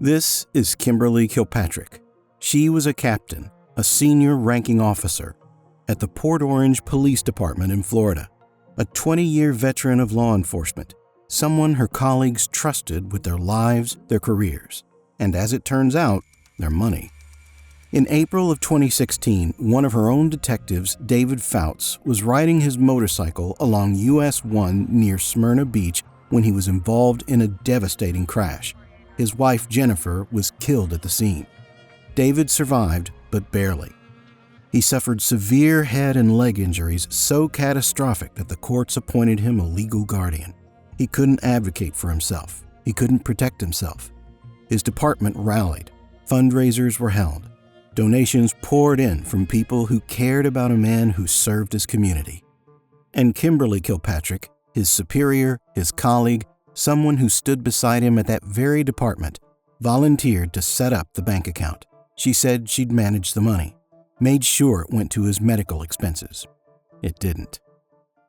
This is Kimberly Kilpatrick. She was a captain, a senior ranking officer at the Port Orange Police Department in Florida, a 20-year veteran of law enforcement, someone her colleagues trusted with their lives, their careers, and as it turns out, their money. In April of 2016, one of her own detectives, David Fouts, was riding his motorcycle along US 1 near Smyrna Beach when he was involved in a devastating crash. His wife, Jennifer, was killed at the scene. David survived, but barely. He suffered severe head and leg injuries so catastrophic that the courts appointed him a legal guardian. He couldn't advocate for himself. He couldn't protect himself. His department rallied. Fundraisers were held. Donations poured in from people who cared about a man who served his community. And Kimberly Kilpatrick, his superior, his colleague, someone who stood beside him at that very department, volunteered to set up the bank account. She said she'd manage the money, made sure it went to his medical expenses. It didn't.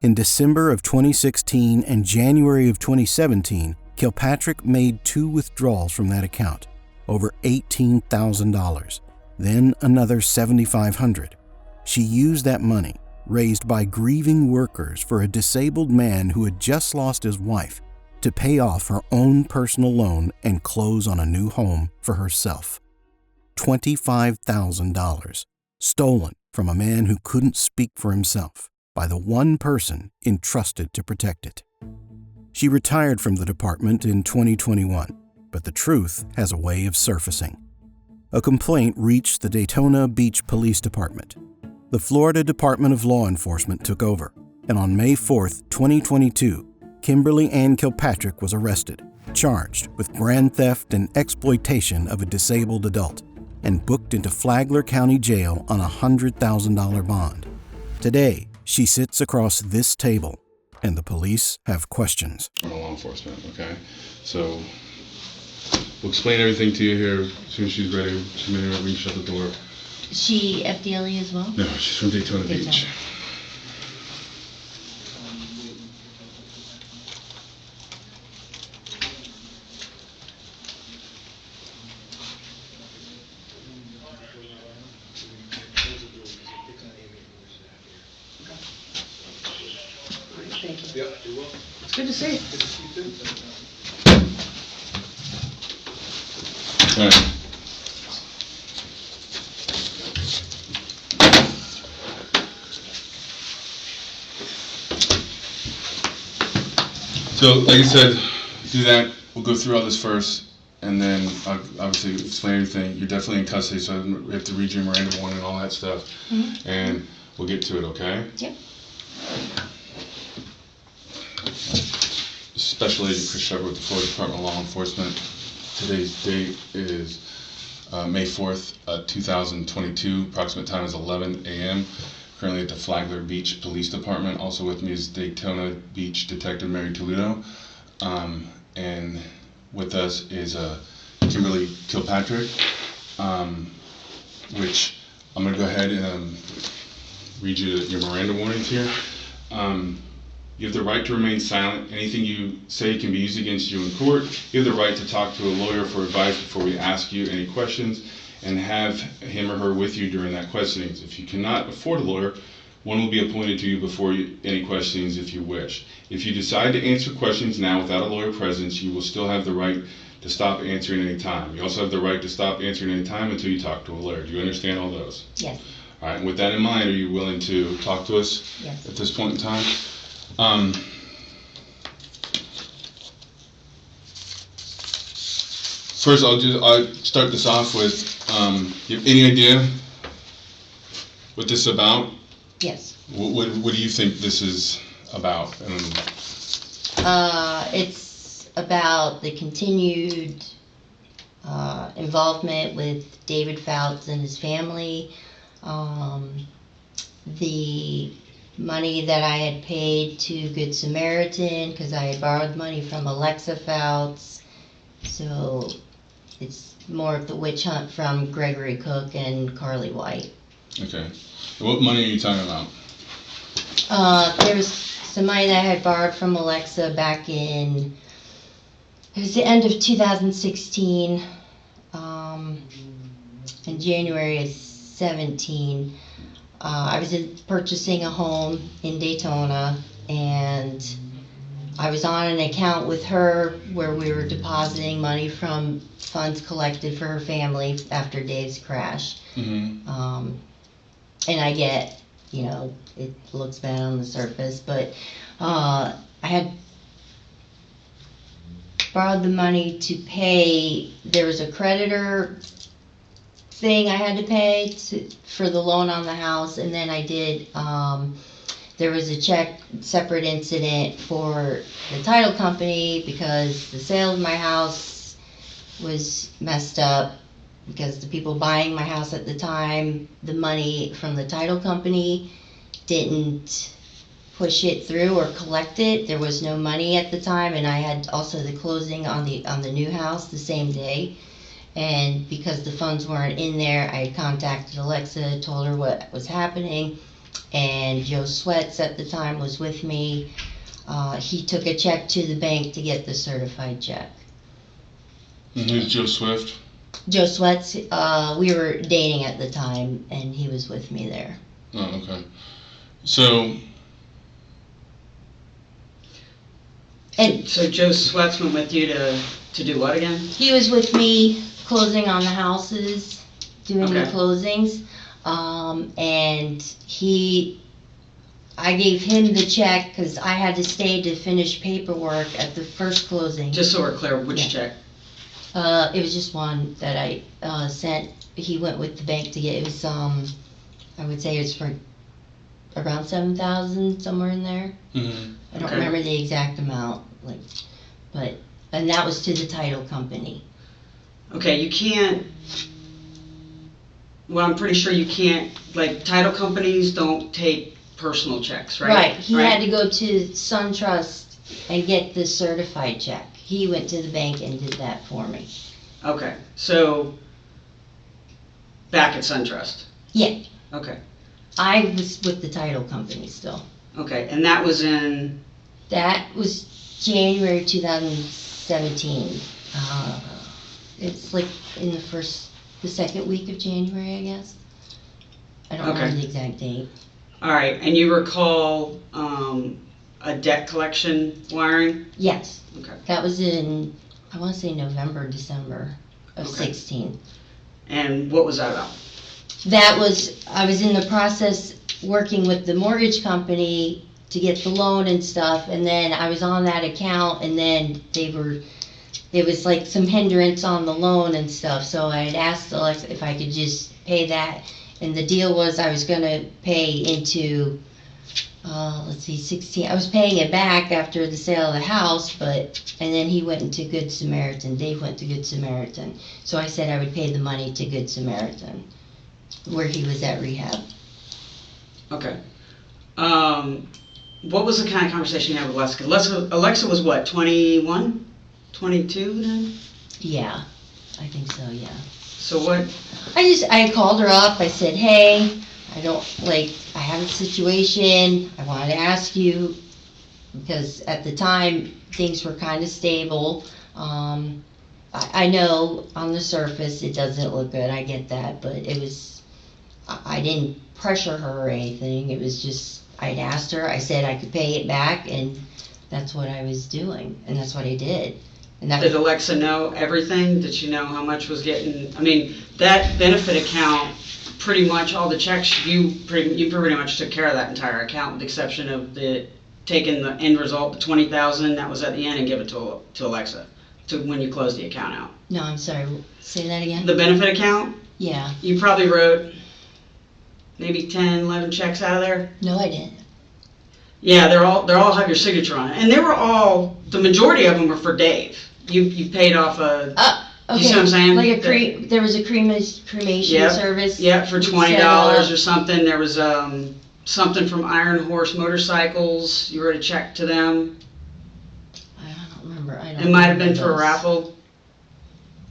In December of 2016 and January of 2017, Kilpatrick made 2 withdrawals from that account, over $18,000, then another $7,500. She used that money, raised by grieving workers for a disabled man who had just lost his wife, to pay off her own personal loan and close on a new home for herself. $25,000, stolen from a man who couldn't speak for himself by the one person entrusted to protect it. She retired from the department in 2021, but the truth has a way of surfacing. A complaint reached the Daytona Beach Police Department. The Florida Department of Law Enforcement took over, and on May 4, 2022, Kimberly Ann Kilpatrick was arrested, charged with grand theft and exploitation of a disabled adult, and booked into Flagler County Jail on a $100,000 bond. Today, she sits across this table, and the police have questions. I'm a law enforcement, okay? So we'll explain everything to you here as soon as she's ready. She's ready to shut the door. Is she FDLE as well? No, she's from Daytona Beach. Thank you. Yep, you're welcome. It's good to see you. Good to see you too. All right. So, like I said, do that. We'll go through all this first, and then I'll obviously explain everything. You're definitely in custody, so we have to read your Miranda warning and all that stuff, and we'll get to it, okay? Yep. Special Agent Chris Shepard with the Florida Department of Law Enforcement. Today's date is May 4th, 2022. Approximate time is 11 a.m. Currently at the Flagler Beach Police Department. Also with me is Daytona Beach Detective Mary Toledo. And with us is Kimberly Kilpatrick, which I'm going to go ahead and read you your Miranda warnings here. You have the right to remain silent. Anything you say can be used against you in court. You have the right to talk to a lawyer for advice before we ask you any questions, and have him or her with you during that questioning. If you cannot afford a lawyer, one will be appointed to you before any questionings if you wish. If you decide to answer questions now without a lawyer presence, you will still have the right to stop answering any time. You also have the right to stop answering any time until you talk to a lawyer. Do you understand all those? Yes. All right, and with that in mind, are you willing to talk to us Yes. at this point in time? First, I'll start this off with, you have any idea what this is about? Yes. What do you think this is about? It's about the continued involvement with David Fouts and his family. The money that I had paid to Good Samaritan because I had borrowed money from Alexa Fouts. So it's more of the witch hunt from Gregory Cook and Carly White. Okay. What money are you talking about? There was some money that I had borrowed from Alexa back in, it was the end of 2016. in January of 17, I was purchasing a home in Daytona, and I was on an account with her where we were depositing money from funds collected for her family after Dave's crash. Mm-hmm. And I get, it looks bad on the surface, but I had borrowed the money to pay, there was a creditor thing I had to pay for the loan on the house, and then I did, there was a check, separate incident for the title company because the sale of my house was messed up because the people buying my house at the time, the money from the title company didn't push it through or collect it. There was no money at the time, and I had also the closing on the new house the same day. And because the funds weren't in there, I contacted Alexa, told her what was happening, and Joe Sweats at the time was with me. He took a check to the bank to get the certified check. And who's Joe Swift? Joe Sweats, we were dating at the time, and he was with me there. Oh, okay. So Joe Sweats went with you to do what again? He was with me closing on the houses, doing the Okay. closings, and I gave him the check because I had to stay to finish paperwork at the first closing. Just so we're clear, which check? It was just one that I sent. He went with the bank to get. It was I would say it's for around $7,000, somewhere in there. mm-hmm. I don't Okay. remember the exact amount, and that was to the title company. Okay, you can't, well, I'm pretty sure you can't, title companies don't take personal checks, right? Right, he had to go to SunTrust and get the certified check. He went to the bank and did that for me. Okay, so, back at SunTrust? Yeah, Okay, I was with the title company still. okay, and that was in, That was January 2017. It's like in the second week of January, I guess. I don't remember Okay. the exact date. alright, and you recall, a debt collection wiring? Yes, Okay, that was in, I want to say November, December of Okay. 16. and what was that about? I was in the process working with the mortgage company to get the loan and stuff, and then I was on that account, and then there was like some hindrance on the loan and stuff, so I had asked Alexa if I could just pay that, and the deal was I was gonna pay into, 16, I was paying it back after the sale of the house, and then he went into Good Samaritan, Dave went to Good Samaritan, so I said I would pay the money to Good Samaritan, where he was at rehab. Okay. What was the kind of conversation you had with Alexa? Alexa was what, 21? 22 then? Yeah, I think so, yeah. So what, I called her up, I said, hey, I have a situation, I wanted to ask you, because at the time, things were kind of stable. I know on the surface it doesn't look good, I get that, but I didn't pressure her or anything, it was just, I'd asked her, I said I could pay it back, and that's what I was doing, and that's what I did. And that did Alexa know everything? Did she know how much was getting, that benefit account, pretty much all the checks, you pretty much took care of that entire account with the exception of taking the end result, the 20,000 that was at the end and give it to Alexa, to when you close the account out. No, I'm sorry, say that again? The benefit account, Yeah, you probably wrote maybe 10, 11 checks out of there. no I didn't. Yeah, they all have your signature on it, and the majority of them were for Dave. You paid off Okay. You see what I'm saying? Like there was a cremation Yep, service. Yeah, for we $20 set up. or something. There was something from Iron Horse Motorcycles. You wrote a check to them. I don't remember. It might have been for a those. raffle.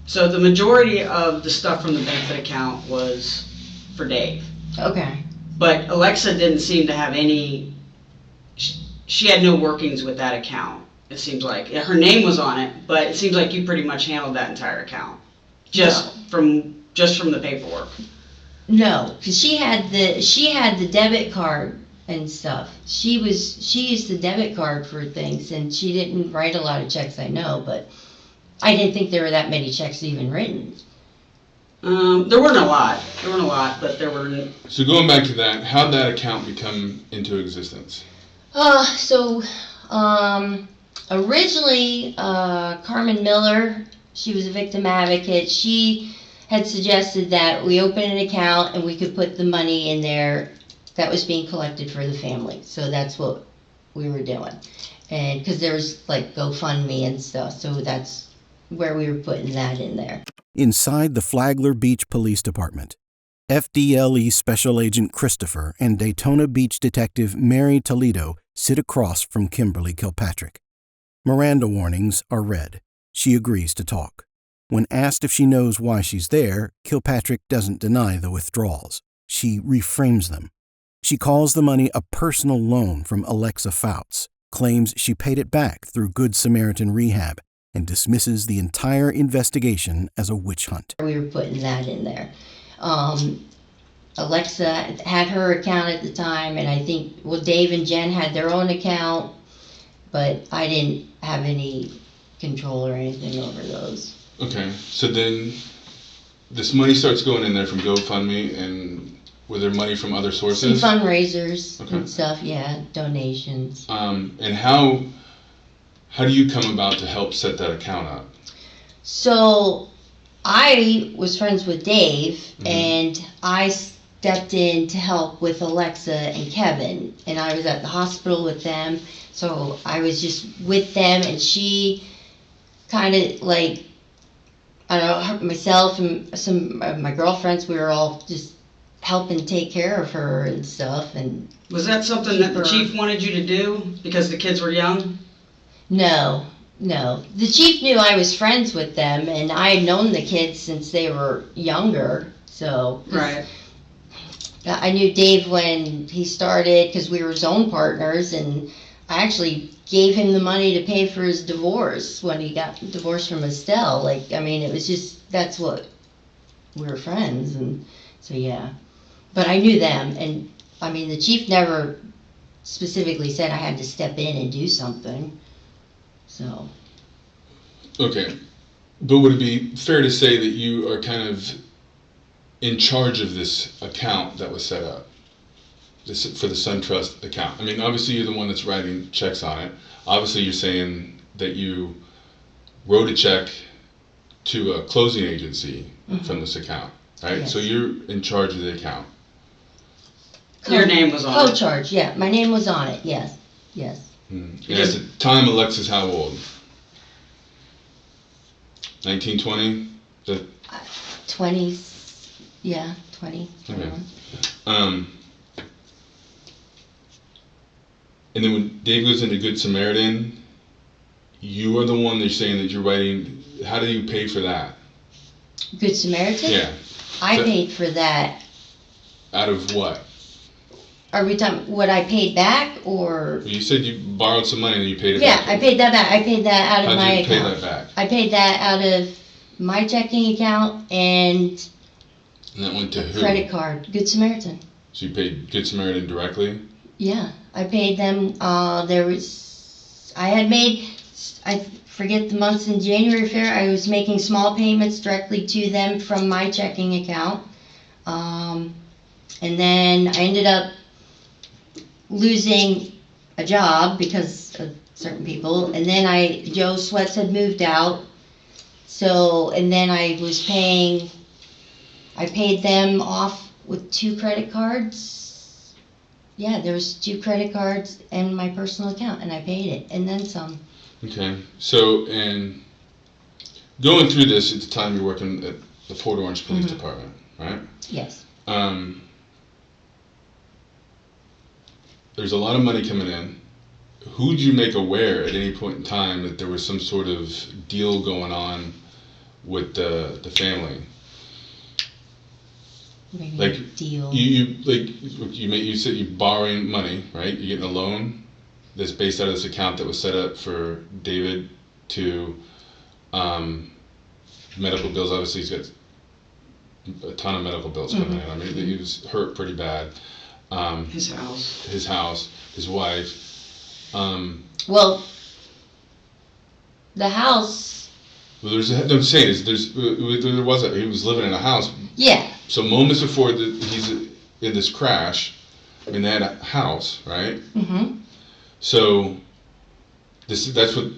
So the majority of the stuff from the benefit account was for Dave. Okay. But Alexa didn't seem to have any. She had no workings with that account. It seems like her name was on it, but it seems like you pretty much handled that entire account. Just from just from the paperwork? No, because she had the debit card and stuff. She used the debit card for things, and she didn't write a lot of checks, I know, but I didn't think there were that many checks even written. There weren't a lot. But there were. So going back to that, how'd that account become into existence? Originally, Carmen Miller, she was a victim advocate. She had suggested that we open an account and we could put the money in there that was being collected for the family. So that's what we were doing. And because there was like GoFundMe and stuff, so that's where we were putting that in there. Inside the Flagler Beach Police Department, FDLE Special Agent Christopher and Daytona Beach Detective Mary Toledo sit across from Kimberly Kilpatrick. Miranda warnings are read. She agrees to talk. When asked if she knows why she's there, Kilpatrick doesn't deny the withdrawals. She reframes them. She calls the money a personal loan from Alexa Fouts, claims she paid it back through Good Samaritan Rehab, and dismisses the entire investigation as a witch hunt. We were putting that in there. Alexa had her account at the time, and I think, Dave and Jen had their own account, but I didn't have any control or anything over those. Okay, so then this money starts going in there from GoFundMe, and were there money from other sources? Some fundraisers and stuff, yeah, donations. And how do you come about to help set that account up? So I was friends with Dave, and I stepped in to help with Alexa and Kevin, and I was at the hospital with them, so I was just with them, and she kind of like, I don't know, myself and some of my girlfriends, we were all just helping take care of her and stuff. And was that something that the chief wanted you to do because the kids were young? No. The chief knew I was friends with them, and I had known the kids since they were younger, so. Right. I knew Dave when he started, because we were zone partners, and I actually gave him the money to pay for his divorce when he got divorced from Estelle. Like, I mean, it was just, that's what, we were friends, and so yeah. But I knew them, and I mean, the chief never specifically said I had to step in and do something, so. Okay, but would it be fair to say that you are kind of in charge of this account that was set up? For the SunTrust account. I mean, obviously you're the one that's writing checks on it. Obviously you're saying that you wrote a check to a closing agency from this account, right? Yes. So you're in charge of the account. Your name was on it. Co-charge, yeah. My name was on it, yes. And at the time, Alexa's how old? 19, 20? 20, yeah, 20. Okay. And then when Dave goes into Good Samaritan, you are the one that's saying that you're writing. How do you pay for that? Good Samaritan? Yeah. I paid for that. Out of what? Are we talking what I paid back, or? You said you borrowed some money and you paid it Yeah, back. I paid that back. I paid that out of my account. How'd you pay that back? I paid that out of my checking account and that went to who? credit card. Good Samaritan. So you paid Good Samaritan directly? Yeah, I paid them. I forget the months in January, I was making small payments directly to them from my checking account. And then I ended up losing a job because of certain people. And then Joe Sweats had moved out. So, and then I paid them off with 2 credit cards. Yeah, there was 2 credit cards and my personal account, and I paid it, and then some. Okay, so, and going through this at the time you're working at the Port Orange Police Department, right? Yes. There's a lot of money coming in. Who did you make aware at any point in time that there was some sort of deal going on with the family? Maybe Like a deal. You said you're borrowing money, right? You're getting a loan that's based out of this account that was set up for David to medical bills. Obviously, he's got a ton of medical bills coming in. I mean, he was hurt pretty bad. His house, his wife. Well, the house. Well, I'm saying is he was living in a house. Yeah. So moments before he's in this crash, I mean, they had a house, right? Mm-hmm. So that's what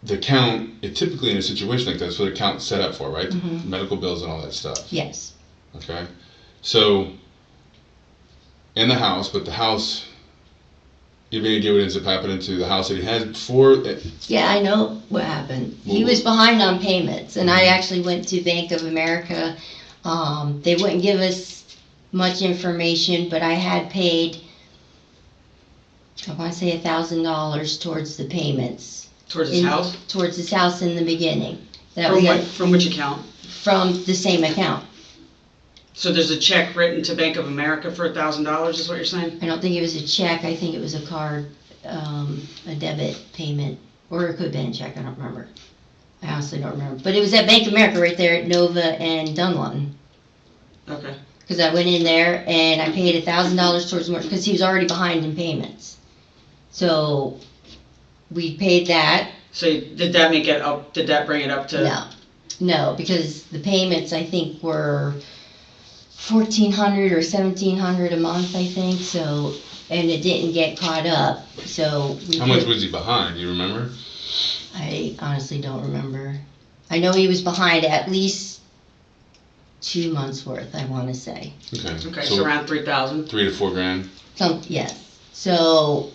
the account, typically in a situation like that, that's what the account's set up for, right? Mm-hmm. Medical bills and all that stuff. Yes. Okay. So, in the house, but the house, you're going to get what ends up happening to the house that he had before. Yeah, I know what happened. He was behind on payments, and I actually went to Bank of America. They wouldn't give us much information, but I had paid, I want to say $1,000 towards the payments. towards his house? Towards his house in the beginning. From which account? From the same account. So there's a check written to Bank of America for $1,000, is what you're saying? I don't think it was a check. I think it was a card, a debit payment, or it could have been a check. I don't remember. I honestly don't remember. But it was at Bank of America right there at Nova and Dunlun. Okay. Because I went in there and I paid $1,000 towards more because he was already behind in payments. So we paid that. So did that make it up? Did that bring it up to? No, because the payments I think were $1,400 or $1,700 a month, I think. So, and it didn't get caught up. So how much was he behind? Do you remember? I honestly don't remember. I know he was behind at least 2 months worth, I want to say. Okay, so around $3,000. $3 to $4 grand. Yes. So,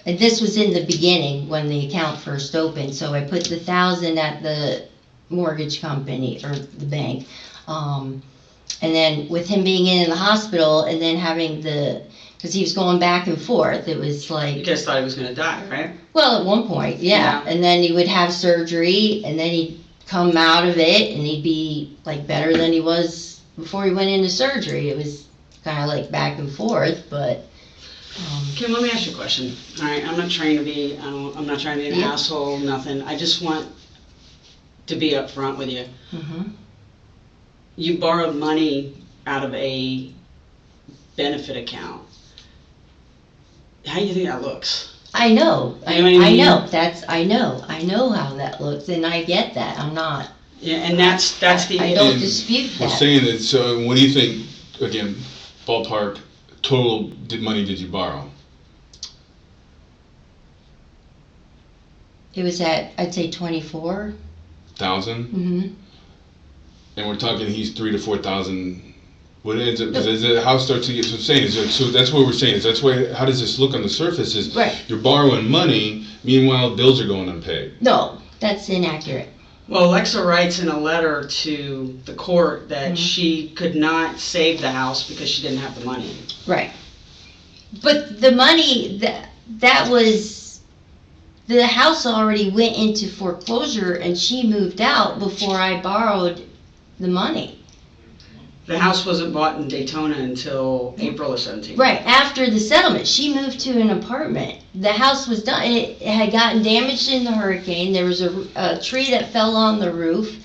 and this was in the beginning when the account first opened. So I put the $1,000 at the mortgage company or the bank, and then with him being in the hospital and then having because he was going back and forth, it was like... You guys thought he was going to die, right? Well, at one point, yeah. And then he would have surgery, and then he'd come out of it, and he'd be, like, better than he was before he went into surgery. It was kind of, like, back and forth, but... Kim, let me ask you a question. All right, I'm not trying to be an asshole, nothing. I just want to be upfront with you. Mm-hmm. You borrowed money out of a benefit account. How do you think that looks? I know. You know what I mean? I know. I know how that looks, and I get that. I'm not. Yeah, and that's the. I don't dispute that. We're saying that. So, what do you think? Again, ballpark total money did you borrow? It was at, I'd say, 24,000. Mm-hmm. And we're talking he's 3,000 to 4,000. What ends up, as the house starts to get, so I'm saying is that, so that's what we're saying is that's why, how does this look on the surface is right. You're borrowing money, meanwhile bills are going unpaid. No, that's inaccurate. Well, Alexa writes in a letter to the court that she could not save the house because she didn't have the money. Right. But the money, that was, the house already went into foreclosure and she moved out before I borrowed the money. The house wasn't bought in Daytona until April of 17. Right, after the settlement. She moved to an apartment. The house was done. It had gotten damaged in the hurricane. There was a tree that fell on the roof.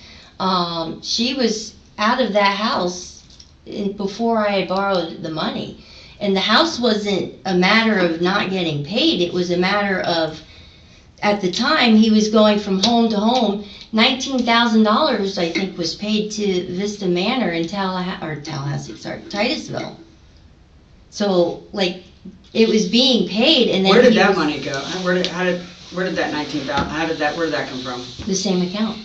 She was out of that house before I had borrowed the money. And the house wasn't a matter of not getting paid. It was a matter of, at the time, he was going from home to home. $19,000, I think, was paid to Vista Manor in Titusville. So, like, it was being paid, and then where did that money go? Where did that 19,000? Where did that come from? The same account.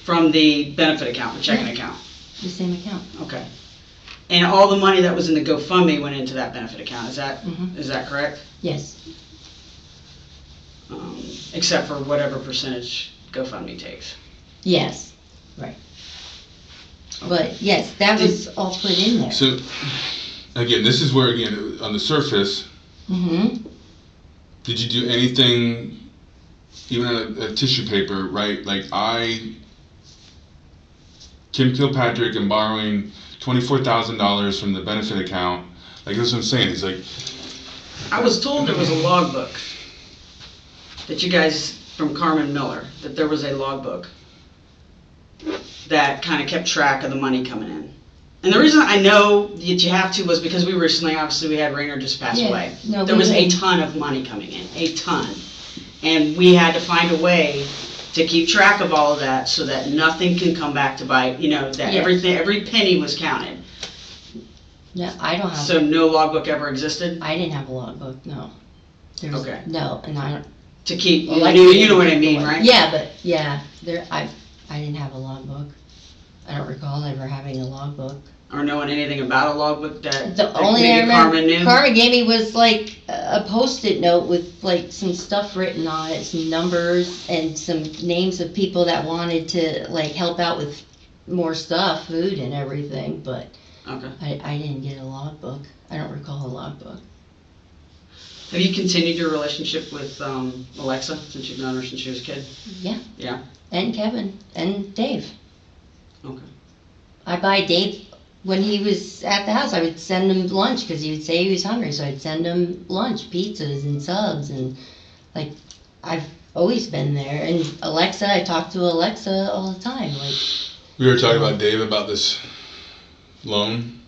From the benefit account, the checking account. The same account. Okay. And all the money that was in the GoFundMe went into that benefit account. Is that correct? Yes. Except for whatever percentage GoFundMe takes. Yes, right. But yes, that was all put in there. So, again, this is where, again, on the surface, did you do anything, even on a tissue paper, right? Like Kim Kilpatrick, am borrowing $24,000 from the benefit account. Like, that's what I'm saying. It's like, I was told there was a logbook that you guys, from Carmen Miller, that there was a logbook that kind of kept track of the money coming in. And the reason I know that you have to was because we recently, obviously, we had Rainer just pass away. No, there was a ton of money coming in, a ton. And we had to find a way to keep track of all of that so that nothing can come back to bite, that everything, every penny was counted. No, I don't have. So no logbook ever existed? I didn't have a logbook, no. Okay. No, and I don't. To keep, Well, you know what I mean, right? Yeah, but, I didn't have a logbook. I don't recall ever having a logbook. Or knowing anything about a logbook that The only maybe I remember Carmen knew? Carmen gave me was like a Post-it note with like some stuff written on it, some numbers and some names of people that wanted to like help out with more stuff, food and everything, but Okay. I didn't get a logbook. I don't recall a logbook. Have you continued your relationship with Alexa since you've known her since she was a kid? Yeah. Yeah? And Kevin and Dave. Okay. I buy Dave. When he was at the house, I would send him lunch because he would say he was hungry. So I'd send him lunch, pizzas and subs, and like I've always been there. And Alexa, I talk to Alexa all the time. Like We were talking about Dave about this loan.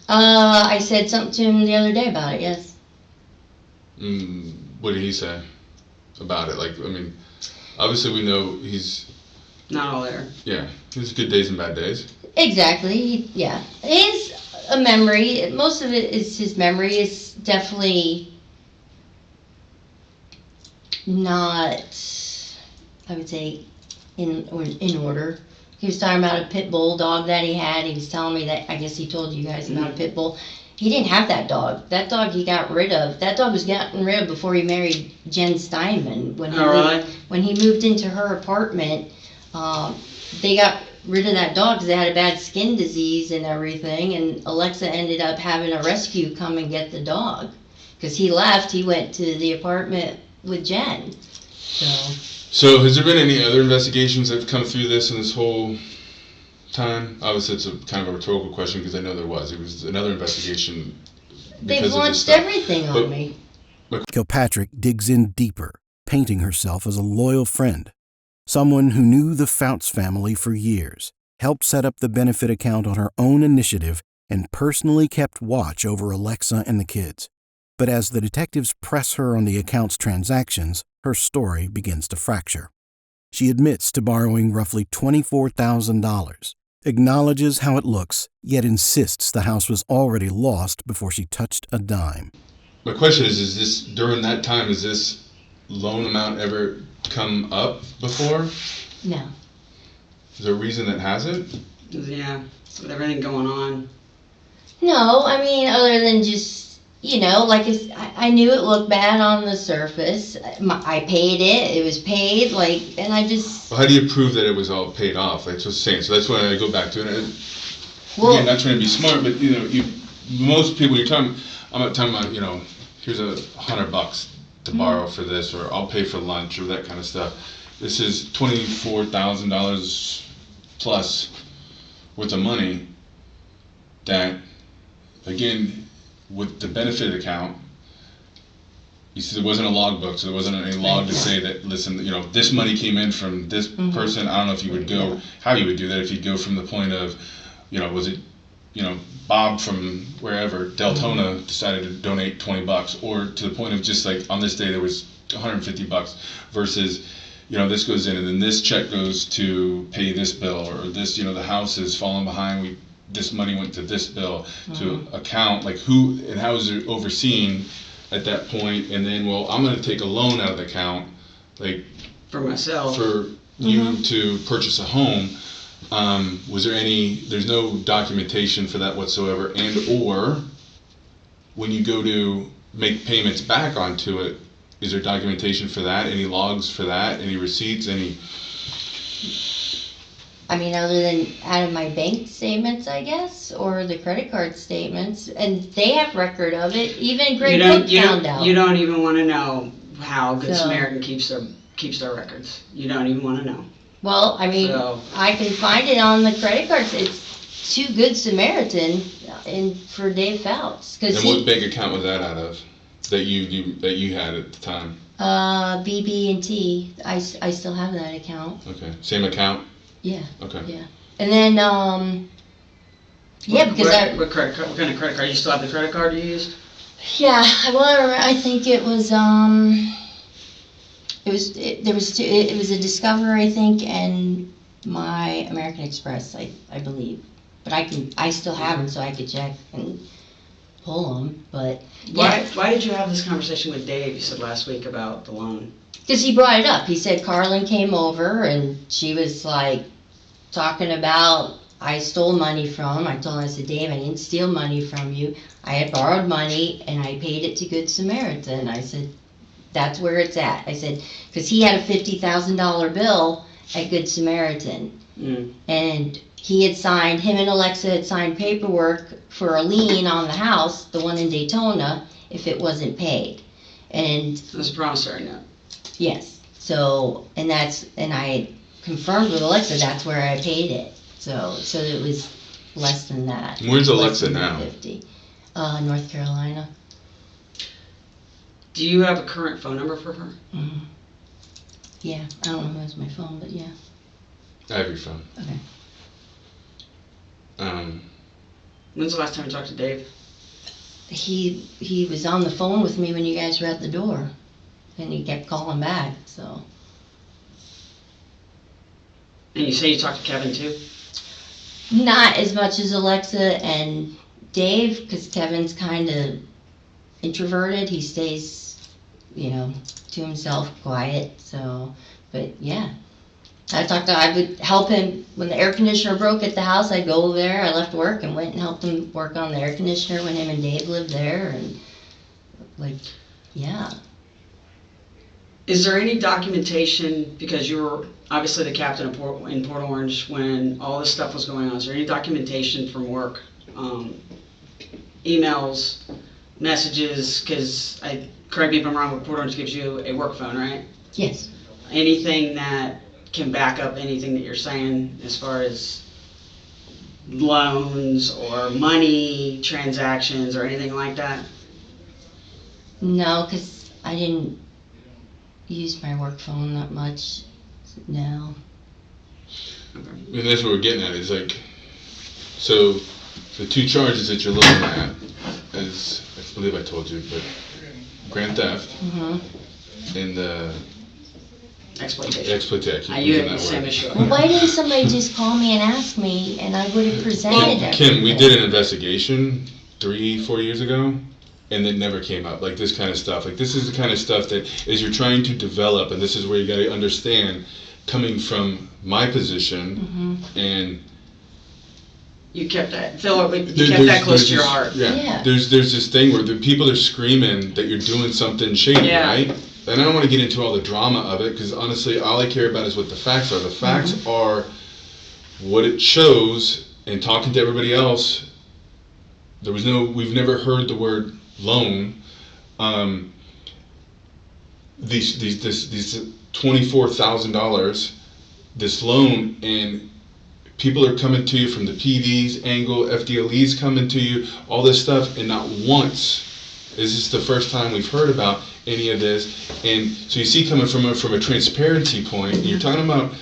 I said something to him the other day about it. Yes. What did he say about it? Like, I mean, obviously we know he's Not all there. yeah, there's good days and bad days. Exactly. Yeah. It is a memory. Most of it is his memory. Is definitely not, I would say, in order. He was talking about a pit bull dog that he had. He was telling me that, I guess he told you guys about a pit bull. He didn't have that dog. That dog he got rid of. That dog was gotten rid of before he married Jen Steinman. When he moved into her apartment, they got rid of that dog because they had a bad skin disease and everything, and Alexa ended up having a rescue come and get the dog because he left. He went to the apartment with Jen. So has there been any other investigations that have come through this in this whole time? Obviously it's a kind of a rhetorical question because I know there was. It was another investigation. They've launched everything on me. Kilpatrick digs in deeper, painting herself as a loyal friend. Someone who knew the Fouts family for years, helped set up the benefit account on her own initiative, and personally kept watch over Alexa and the kids. But as the detectives press her on the account's transactions, her story begins to fracture. She admits to borrowing roughly $24,000, acknowledges how it looks, yet insists the house was already lost before she touched a dime. My question is this, during that time, has this loan amount ever come up before? No. Is there a reason that hasn't? Yeah, with everything going on. No, I mean, other than just, like I knew it looked bad on the surface. I paid it. It was paid, and I just... Well, how do you prove that it was all paid off? Like I was saying, so that's why I go back to it. Well, again, not trying to be smart, but, most people, I'm not talking about, here's $100 to borrow for this, or I'll pay for lunch, or that kind of stuff. This is $24,000 plus worth of money that, again, with the benefit account, you see there wasn't a logbook, so there wasn't any log to say that, listen, this money came in from this person. I don't know if you would go, how you would do that, if you'd go from the point of, was it, Bob from wherever, Deltona, decided to donate $20, or to the point of just like on this day there was $150 versus, this goes in and then this check goes to pay this bill, or this, the house is falling behind, this money went to this bill, to account, like who and how is it overseen at that point, and then, well, I'm going to take a loan out of the account, like for myself, for you to purchase a home. Was there there's no documentation for that whatsoever, and or when you go to make payments back onto it, is there documentation for that? Any logs for that? Any receipts? I mean, other than out of my bank statements, I guess, or the credit card statements, and they have record of it. Even Greg Cook found out. You don't even want to know how Good Samaritan keeps their records. You don't even want to know. Well, I mean, I can find it on the credit cards. It's to Good Samaritan for Dave Fouts. And what bank account was that out of that you had at the time? BB&T. I still have that account. Okay, same account. Yeah. Okay. Yeah. And then, yeah, because what kind of credit card? You still have the credit card you used? Yeah, I think it was, there was two, it was a Discover, I think, and my American Express, I believe. But I still have them, so I could check and pull them, but, yeah. Why did you have this conversation with Dave, you said last week, about the loan? Because he brought it up. He said Carlin came over, and she was, like, talking about, I stole money from him. I told him, I said, Dave, I didn't steal money from you. I had borrowed money, and I paid it to Good Samaritan. I said, that's where it's at. I said, because he had a $50,000 bill at Good Samaritan. And him and Alexa had signed paperwork for a lien on the house, the one in Daytona, if it wasn't paid. And It was a promissory note. yes, so, and I confirmed with Alexa, that's where I paid it. So it was less than that. Where's Less Alexa than now? 50. North Carolina. Do you have a current phone number for her? Mm-hmm. Yeah, I don't know who has my phone, but yeah. I have your phone. Okay. When's the last time you talked to Dave? He was on the phone with me when you guys were at the door, and he kept calling back, so. And you say you talked to Kevin too? Not as much as Alexa and Dave, because Kevin's kind of introverted. He stays, to himself, quiet, so, but yeah. I would help him when the air conditioner broke at the house. I'd go over there. I left work and went and helped him work on the air conditioner when him and Dave lived there, and yeah. Is there any documentation, because you were obviously the captain in Port Orange when all this stuff was going on, is there any documentation from work, emails, messages, because correct me if I'm wrong, but Port Orange gives you a work phone, right? Yes. Anything that can back up anything that you're saying as far as loans or money transactions or anything like that? No, because I didn't use my work phone that much. No. And that's what we're getting at, is like, so the two charges that you're looking at, as I believe I told you, but grand theft and the exploitation. You have the same issue. Well, why didn't somebody just call me and ask me, and I would have presented everything? Kim, we did an investigation 3-4 years ago, and it never came up. Like this kind of stuff. Like this is the kind of stuff that as you're trying to develop, and this is where you got to understand, coming from my position, and you kept that, Phil, you kept that close to your heart. Yeah. There's this thing where the people are screaming that you're doing something shady, right? And I don't want to get into all the drama of it, because honestly, all I care about is what the facts are. The facts are what it shows, and talking to everybody else, we've never heard the word loan. This $24,000, this loan, and people are coming to you from the PD's angle, FDLE's coming to you, all this stuff, and not once is this the first time we've heard about any of this. And so you see, coming from a transparency point, and you're talking about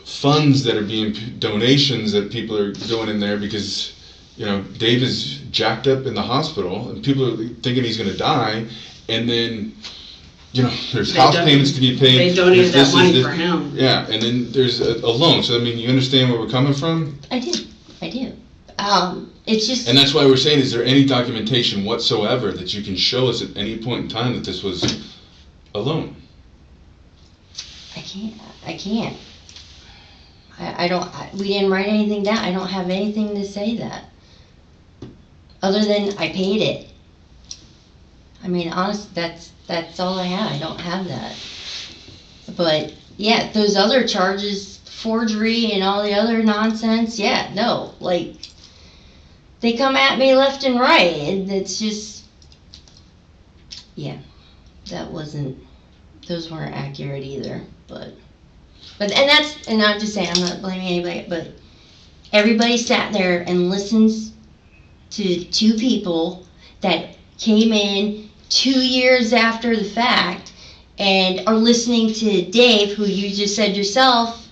funds that are being donations that people are going in there because Dave is jacked up in the hospital and people are thinking he's going to die, and then there's house payments to be paid. They donated that money for him. Yeah, and then there's a loan. So you understand where we're coming from? I do. It's just. And that's why we're saying, is there any documentation whatsoever that you can show us at any point in time that this was a loan? I can't. I don't. We didn't write anything down. I don't have anything to say that. Other than I paid it. I mean, honest, that's all I have. I don't have that. But yeah, those other charges, forgery and all the other nonsense, they come at me left and right, and it's just, those weren't accurate either, but and not to say I'm not blaming anybody, but everybody sat there and listens to two people that came in 2 years after the fact and are listening to Dave, who you just said yourself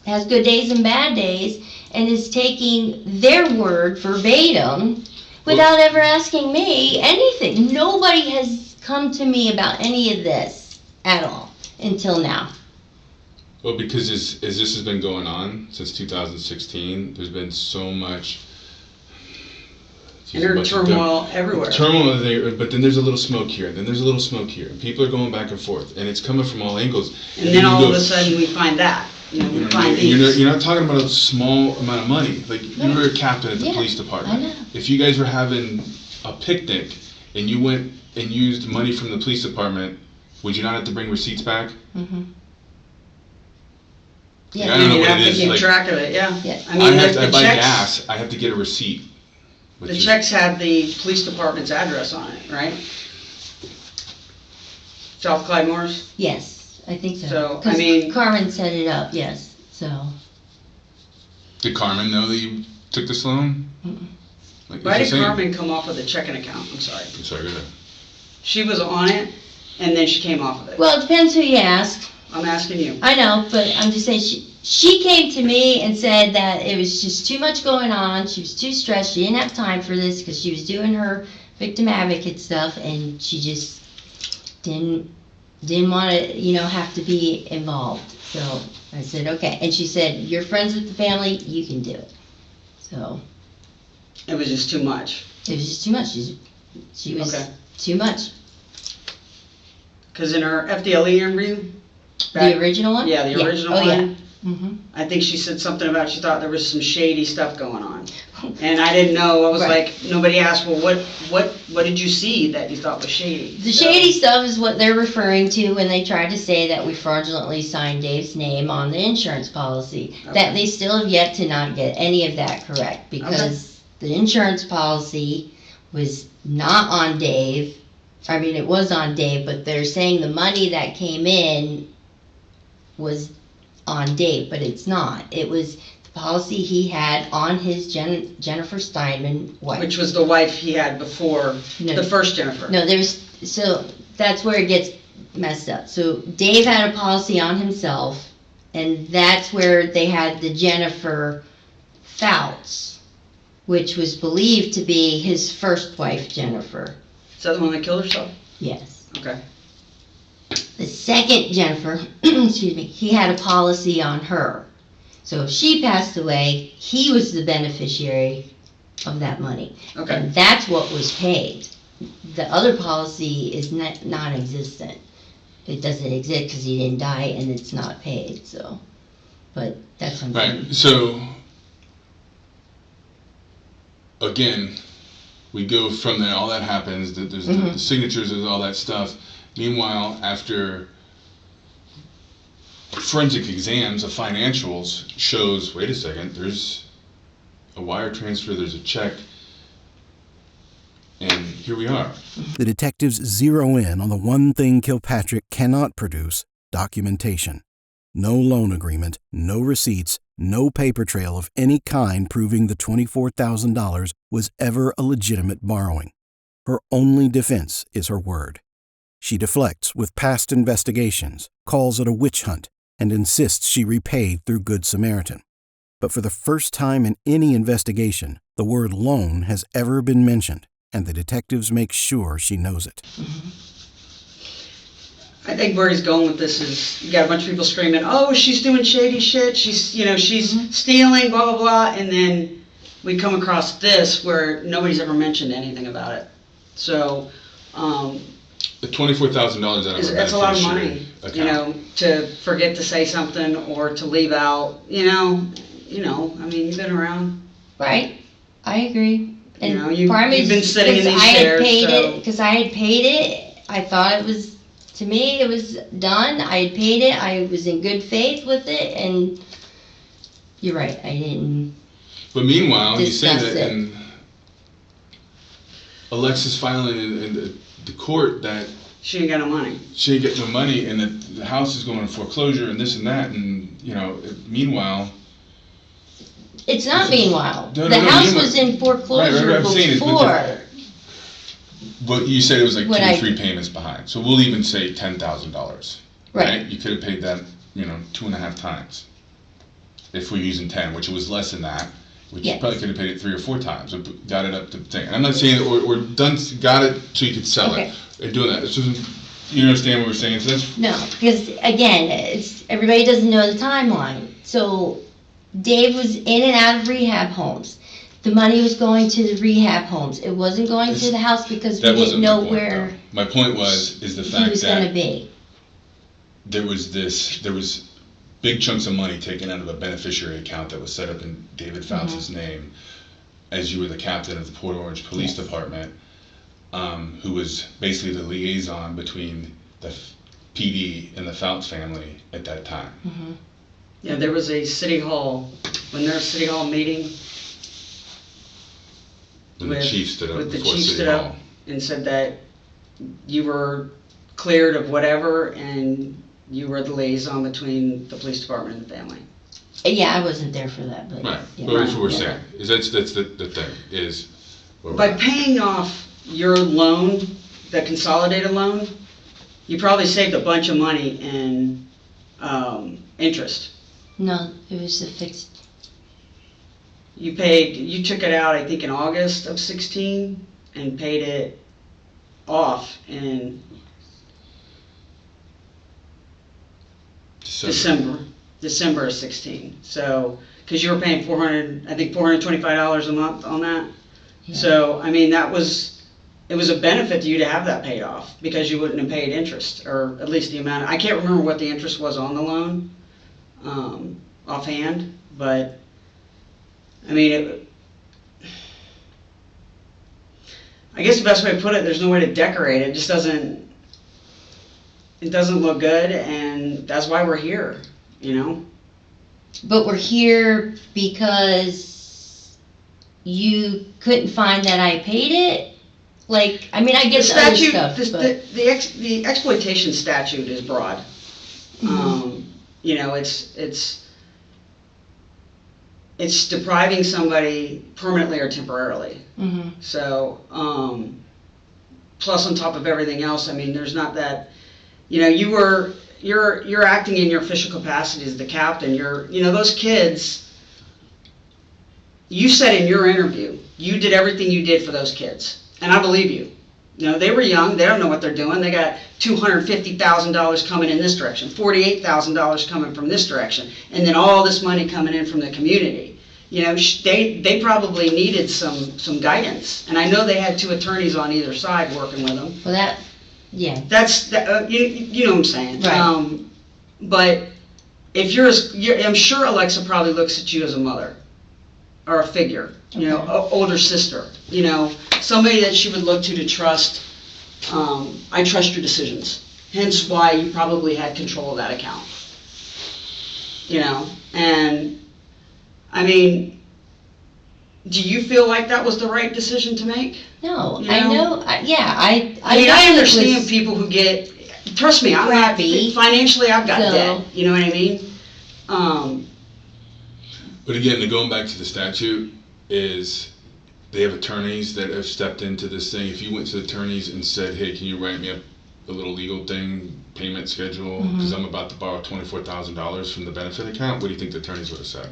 has good days and bad days, and is taking their word verbatim without ever asking me anything. Nobody has come to me about any of this at all until now. Well, because as this has been going on since 2016, there's been so much inner turmoil everywhere. Turmoil there, but then there's a little smoke here, then there's a little smoke here. And people are going back and forth, and it's coming from all angles. And then all of a sudden we find that. We find these. You're not talking about a small amount of money. Like, you were a captain at the police department. I know. If you guys were having a picnic and you went and used money from the police department, would you not have to bring receipts back? Mm-hmm. Yeah, I don't know you what have it to is. keep Like, track of it, yeah. I I mean, have the to buy checks, gas. I have to get a receipt. the checks had the police department's address on it, right? South Clyde Morris? Yes, I think so. So, I 'Cause mean- Carmen set it up, yes, so. Did Carmen know that you took this loan? Mm-mm. Like, Why it's did the same. Carmen come off of the checking account? I'm sorry. I'm sorry, go ahead. She was on it, and then she came off of it. Well, it depends who you ask. I'm asking you. I know, but I'm just saying, she came to me and said that it was just too much going on, she was too stressed, she didn't have time for this, because she was doing her victim advocate stuff, and she just didn't want to, have to be involved. So I said, okay, and she said, you're friends with the family, you can do it. So It was just too much. it was just too much, she was Okay. too much. Because in her FDLE interview, The original one? yeah, the original Oh, one, Mm-hmm. I think she said something about she thought there was some shady stuff going on. And I didn't know, I was Right. like, nobody asked, well, what did you see that you thought was shady? The So- shady stuff is what they're referring to when they tried to say that we fraudulently signed Dave's name on the insurance policy. Okay. That they still have yet to not get any of that correct, because the insurance policy was not on Dave. I mean, it was on Dave, but they're saying the money that came in was on Dave, but it's not. It was the policy he had on his Jennifer Steinman wife. Which was the wife he had before, No. the first Jennifer. No, so that's where it gets messed up. So Dave had a policy on himself, and that's where they had the Jennifer Fouts, which was believed to be his first wife, Jennifer. Is that the one that killed herself? Yes. Okay. The second Jennifer, excuse me, he had a policy on her. So if she passed away, he was the beneficiary of that money. Okay. And that's what was paid. The other policy is non-existent. It doesn't exist because he didn't die and it's not paid, so. But that's something. Right, so, again, we go from there, all that happens, there's the signatures, there's all that stuff. Meanwhile, after forensic exams of financials shows, wait a second, there's a wire transfer, there's a check, and here we are. The detectives zero in on the one thing Kilpatrick cannot produce: documentation. No loan agreement, no receipts, no paper trail of any kind proving the $24,000 was ever a legitimate borrowing. Her only defense is her word. She deflects with past investigations, calls it a witch hunt, and insists she repaid through Good Samaritan. But for the first time in any investigation, the word loan has ever been mentioned, and the detectives make sure she knows it. I think where he's going with this is, you got a bunch of people screaming, oh, she's doing shady shit, she's stealing, blah, blah, blah, and then we come across this where nobody's ever mentioned anything about it. So, The $24,000 out of a that's a lot of beneficiary money, account. to forget to say something or to leave out, I mean, you've been around. Right, I agree. And you've part of it is been sitting in because these chairs, so- Because I had paid it, I thought it was, to me, it was done, I had paid it, I was in good faith with it, and you're right, I didn't. But meanwhile, you say Discuss that, it. and Alexis filing in the court that She ain't got no money. she ain't getting no money, and that the house is going to foreclosure, and this and that, and meanwhile. It's not meanwhile. No, The house meanwhile. was in foreclosure Right, I'm saying is, before. But you said it was like What 2 or I- 3 payments behind, so we'll even say $10,000, Right. right? You could have paid that, 2.5 times. if we're using 10, which was less than that, which you Yes. probably could have paid it 3 or 4 times and got it up to the thing. And I'm not saying or got it so you could sell Okay. it. And doing that, this isn't, you understand what we're saying? So that's, No, because again, it's, everybody doesn't know the timeline. So Dave was in and out of rehab homes. The money was going to the rehab homes. It wasn't going to the house because we that didn't wasn't know my point, where though. My point is the he fact was gonna that be. there was big chunks of money taken out of a beneficiary account that was set up in David Fouts' name as you were the captain of the Port Orange Police Yes. Department, who was basically the liaison between the PD and the Fouts family at that time. Mhm. Yeah, there was a city hall, when there was a city hall meeting, When the chief stood up with the before chief City stood Hall. up and said that you were cleared of whatever and you were the liaison between the police department and the family. Yeah, I wasn't there for that, but. Right, yeah. but that's what we're Yeah. saying, is that's the thing, is where we're By at. paying off your loan, the consolidated loan, you probably saved a bunch of money in interest. No, it was a fixed, You took it out, I think, in August of 16 and paid it off in December of 16. So, because you were paying $425 a month on that. yeah. So, I mean, it was a benefit to you to have that paid off because you wouldn't have paid interest, or at least the amount. I can't remember what the interest was on the loan offhand, but I mean, I guess the best way to put it, there's no way to decorate it. It just doesn't look good, and that's why we're here, you know? But we're here because you couldn't find that I paid it? Like, I mean, I The get the other statute, stuff, but. the exploitation statute is broad. You know, it's depriving somebody permanently or temporarily. Mhm. So, plus on top of everything else, I mean, there's not that, you know, you're acting in your official capacity as the captain. You know, those kids, you said in your interview, you did everything you did for those kids. And I believe you. You know, they were young, they don't know what they're doing. They got $250,000 coming in this direction, $48,000 coming from this direction, and then all this money coming in from the community. You know, they probably needed some guidance. And I know they had 2 attorneys on either side working with them. Well, that, yeah. You know what I'm saying. Right. But if I'm sure Alexa probably looks at you as a mother or a figure, you know, older sister, you know, somebody that she would look to trust. I trust your decisions. Hence why you probably had control of that account. You know, and I mean, do you feel like that was the right decision to make? No, You I know? know, yeah, I I mean, know I it understand was- people who get, trust me, I'm not, Crappy. financially I've got So- debt, you know what I mean? But again, going back to the statute, is they have attorneys that have stepped into this thing. If you went to the attorneys and said, hey, can you write me up a little legal thing, payment schedule, because I'm about to borrow $24,000 from the benefit account, what do you think the attorneys would have said?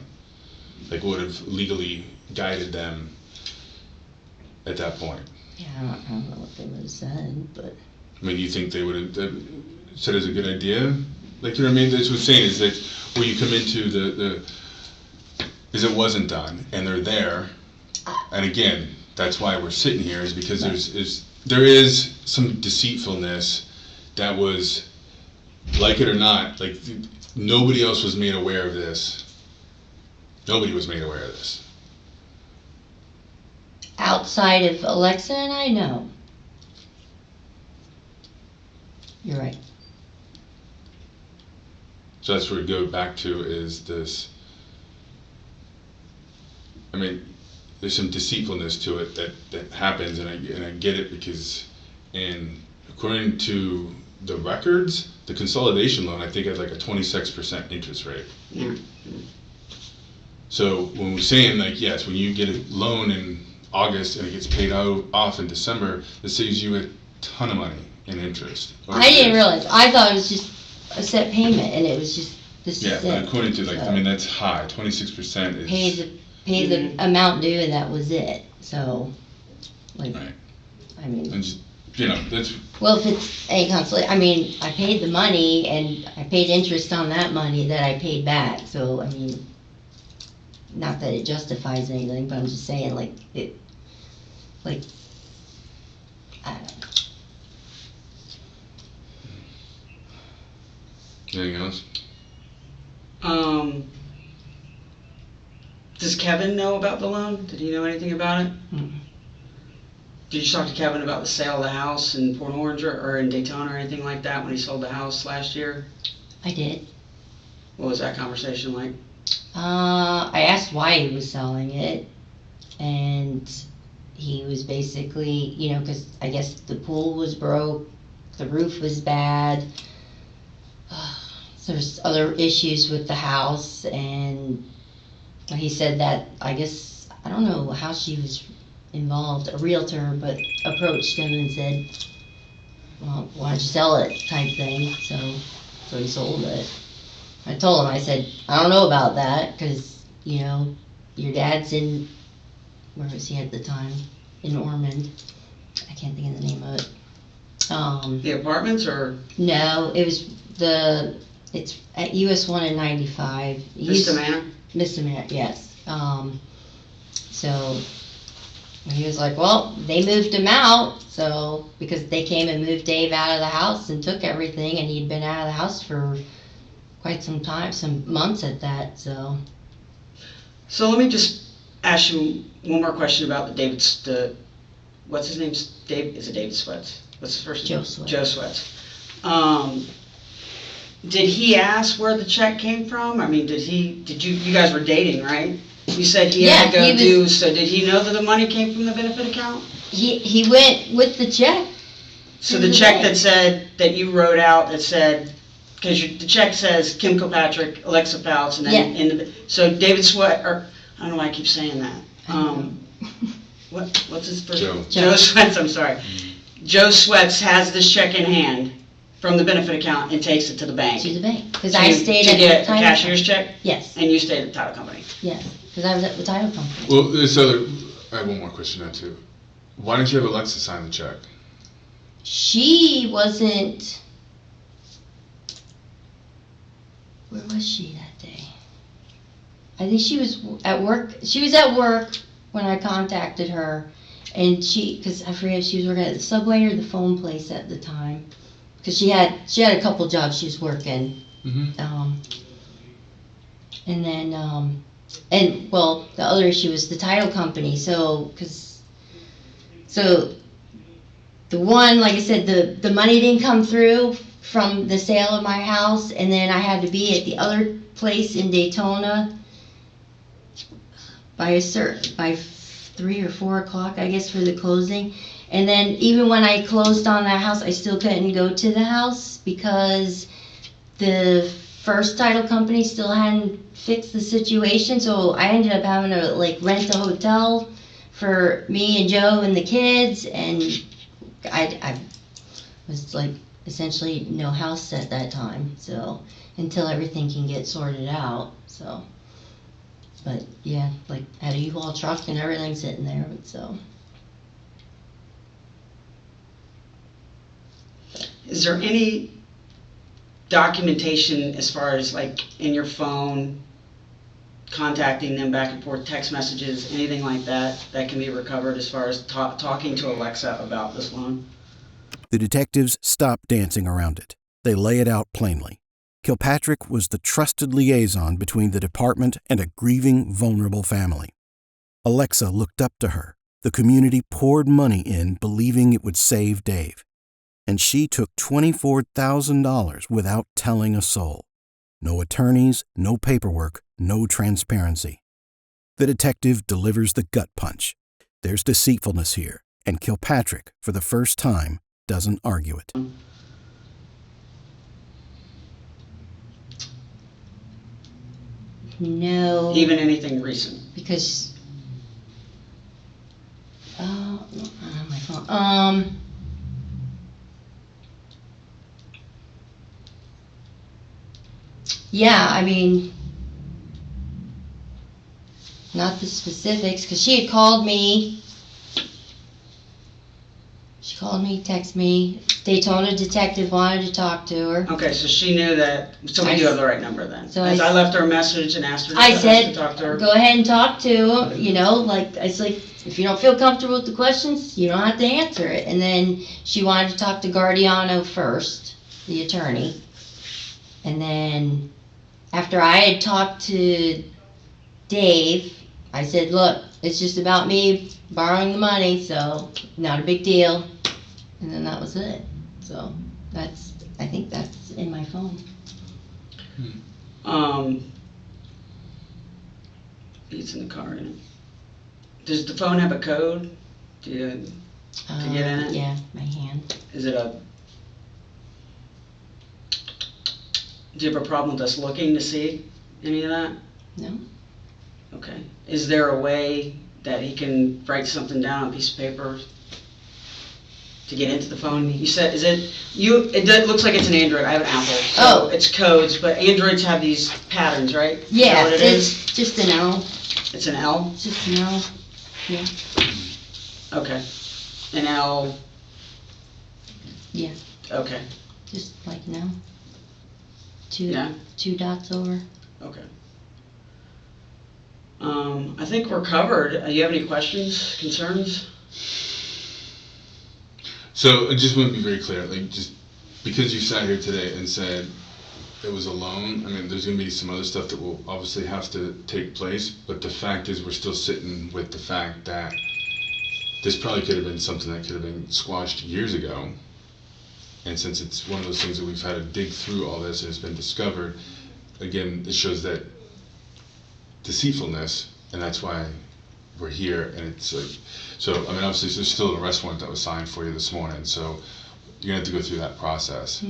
Like, would have legally guided them at that point? Yeah, I don't know what they would have said, but. I mean, you think they would have said it's a good idea? Like, you know what I mean? That's what I'm saying, is that where you come into is it wasn't done, and they're there, and again, that's why we're sitting here, is because there is some deceitfulness that was, like it or not, like, nobody else was made aware of this. Nobody was made aware of this. Outside of Alexa and I, no. You're right. So that's where we go back to, is this, I mean, there's some deceitfulness to it that happens, and I get it, because according to the records, the consolidation loan, I think, had like a 26% interest rate. Yeah. So when we're saying, like, yes, when you get a loan in August and it gets paid off in December, it saves you a ton of money in interest. I didn't realize, I thought it was just a set payment, and it was just This Yeah, is but it. according to, like, So, I mean, that's high, 26% is. pay the amount due, and that was it. So, like, Right. I mean, And just, you know, that's, well, if it's a consolation, I mean, I paid the money, and I paid interest on that money that I paid back, so, I mean, not that it justifies anything, but I'm just saying, like, I don't know. anything else? Does Kevin know about the loan? Did he know anything about it? Mm. Did you talk to Kevin about the sale of the house in Port Orange or in Daytona or anything like that when he sold the house last year? I did. What was that conversation like? I asked why he was selling it, and he was basically, you know, because I guess the pool was broke, the roof was bad, there's other issues with the house, and he said that, I guess, I don't know how she was involved, a realtor, but approached him and said, well, why don't you sell it, type thing, so he sold it. I told him, I said, I don't know about that, because, you know, your dad's in, where was he at the time? In Ormond. I can't think of the name of it. The apartments or No, it was it's at US 1 and 95. Vista Manor? Vista Manor, yes. So he was like, well, they moved him out, so, because they came and moved Dave out of the house and took everything, and he'd been out of the house for quite some time, some months at that, so. So let me just ask you one more question about what's his name? Is it David Sweats? What's his first name? Joe Sweats. Joe Sweats. Did he ask where the check came from? I mean, you guys were dating, right? You said he had to go so did he know that the money came from the benefit account? He went with the check. So the check that said, that you wrote out that said, because the check says Kim Kilpatrick, Alexa Fouts, and then so David Sweat, or I don't know why I keep saying that. What's his first name? Joe Sweats, I'm sorry. Joe Sweats has this check in hand from the benefit account and takes it to the bank. To the bank. Because I stayed to at get the title cashier's check? Yes. And you stayed at the title company? Yes, because I was at the title company. Well, I have one more question now too. Why didn't you have Alexa sign the check? She wasn't. Where was she that day? I think she was at work. She was at work when I contacted her, and because I forget if she was working at the Subway or the phone place at the time, because she had a couple jobs she was working. Mm-hmm. And then and well, the other issue was the title company. So the one, like I said, the money didn't come through from the sale of my house, and then I had to be at the other place in Daytona by 3 or 4 o'clock, I guess, for the closing. And then even when I closed on that house, I still couldn't go to the house because the first title company still hadn't fixed the situation. So I ended up having to like rent a hotel for me and Joe and the kids, and I was like essentially no house at that time, so until everything can get sorted out. So, but yeah, like I had a U-Haul truck and everything sitting there, so. Is there any documentation as far as like in your phone, contacting them back and forth, text messages, anything like that, that can be recovered as far as talking to Alexa about this loan? The detectives stop dancing around it. They lay it out plainly. Kilpatrick was the trusted liaison between the department and a grieving, vulnerable family. Alexa looked up to her. The community poured money in, believing it would save Dave. And she took $24,000 without telling a soul. No attorneys, no paperwork, no transparency. The detective delivers the gut punch. There's deceitfulness here, and Kilpatrick, for the first time, doesn't argue it. No. Even anything recent? Because, I don't have my phone. yeah, I mean, not the specifics, because she had called me. She called me, texted me. Daytona detective wanted to talk to her. Okay, so she knew that, so we do have the right number then. So As I left her a message and asked her I to said, talk to her. go ahead and talk to her, you know, like, I was like, if you don't feel comfortable with the questions, you don't have to answer it. And then she wanted to talk to Guardiano first, the attorney. And then, after I had talked to Dave, I said, look, it's just about me borrowing the money, so not a big deal. And then that was it. So I think that's in my phone. It's in the car, isn't it? Does the phone have a code? To get in it? Yeah, my hand. Is it a... Do you have a problem with us looking to see any of that? No. Okay. Is there a way that he can write something down on a piece of paper to get into the phone? You said, it looks like it's an Android. I have an Apple. So it's codes, but Androids have these patterns, right? Yeah, Is that what it is? Just an L. It's an L? Just an L. Yeah. Okay. An L. Yeah. Okay. Just like an L. Yeah. 2 dots over. Okay. I think we're covered. Do you have any questions, concerns? So I just want to be very clear, like, just because you sat here today and said it was a loan, I mean, there's going to be some other stuff that will obviously have to take place, but the fact is we're still sitting with the fact that this probably could have been something that could have been squashed years ago. And since it's one of those things that we've had to dig through all this and it's been discovered, again, it shows that deceitfulness, and that's why we're here. And it's like, so I mean, obviously there's still an arrest warrant that was signed for you this morning, so you're gonna have to go through that process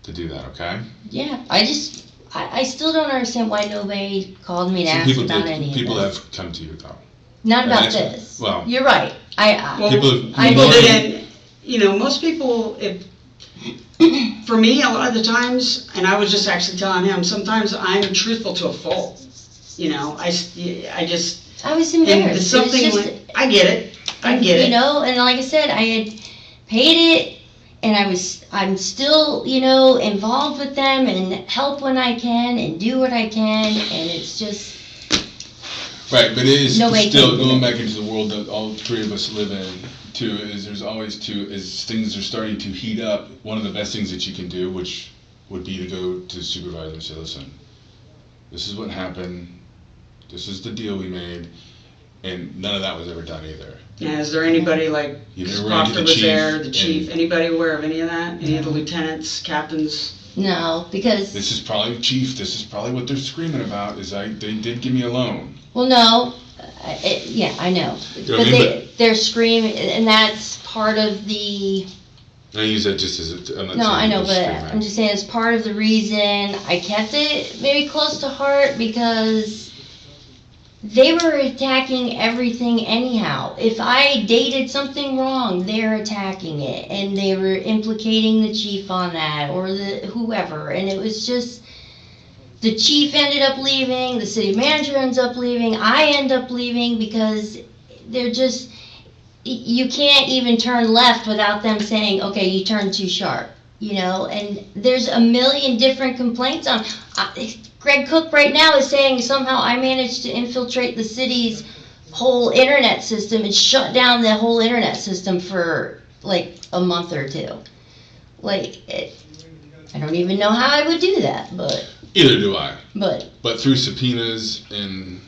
to do that. Okay? Yeah, I still don't understand why nobody called me to ask about any of this. People have come to you though. Not about this. Well, you're right. People didn't. You know, most people. For me, a lot of the times, and I was just actually telling him, sometimes I'm truthful to a fault. You know, I just. I was embarrassed. Something I get it. I get it. You know, and like I said, I had paid it, and I'm still, you know, involved with them and help when I can and do what I can, and it's just. Right, but it is still going back into the world that all three of us live in, too, is there's always as things are starting to heat up, one of the best things that you can do, which would be to go to the supervisor and say, listen, this is what happened, this is the deal we made, and none of that was ever done either. Yeah, is there anybody like, Proctor was there, the chief, anybody aware of any of that? Any of the lieutenants, captains? No, because... This is probably, chief, this is probably what they're screaming about, is they did give me a loan. Well, no, yeah, I know, they're screaming, and that's part of the. I use that just as a. No, I know, but I'm just saying it's part of the reason I kept it maybe close to heart, because they were attacking everything anyhow. If I dated something wrong, they're attacking it, and they were implicating the chief on that, or the whoever, and it was just. The chief ended up leaving, the city manager ends up leaving, I end up leaving, because they're just, you can't even turn left without them saying, okay, you turned too sharp, you know, and there's a million different complaints on, Greg Cook right now is saying somehow I managed to infiltrate the city's whole internet system and shut down the whole internet system for like a month or two. Like, I don't even know how I would do that, but... Either do I. But through subpoenas and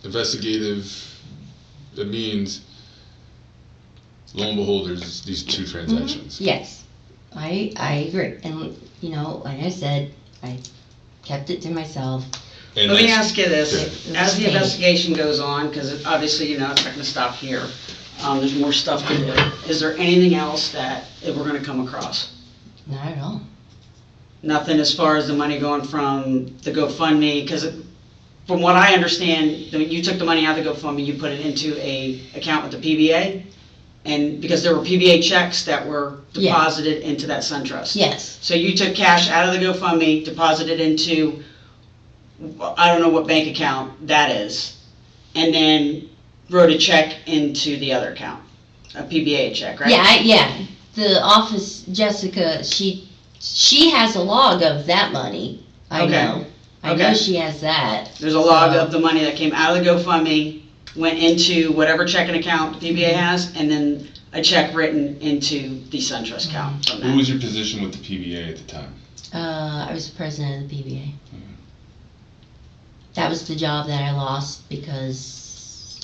investigative means, lo and behold, there's these two transactions. Yes, I agree. And, you know, like I said, I kept it to myself. And let me ask you this. As the investigation goes on, because obviously, you know, it's not going to stop here. There's more stuff to do. Is there anything else that we're going to come across? Not at all. Nothing as far as the money going from the GoFundMe, because from what I understand, you took the money out of the GoFundMe, you put it into a account with the PBA, And because there were PBA checks that were Yeah. deposited into that SunTrust. Yes. So you took cash out of the GoFundMe, deposited into, I don't know what bank account that is, and then wrote a check into the other account, a PBA check, right? Yeah. The office, Jessica, she has a log of that money. I Okay. know. I know Okay. she has that. There's a log So- of the money that came out of the GoFundMe, went into whatever checking account the PBA has, and then a check written into the SunTrust account from What that. was your position with the PBA at the time? I was the president of the PBA. That was the job that I lost because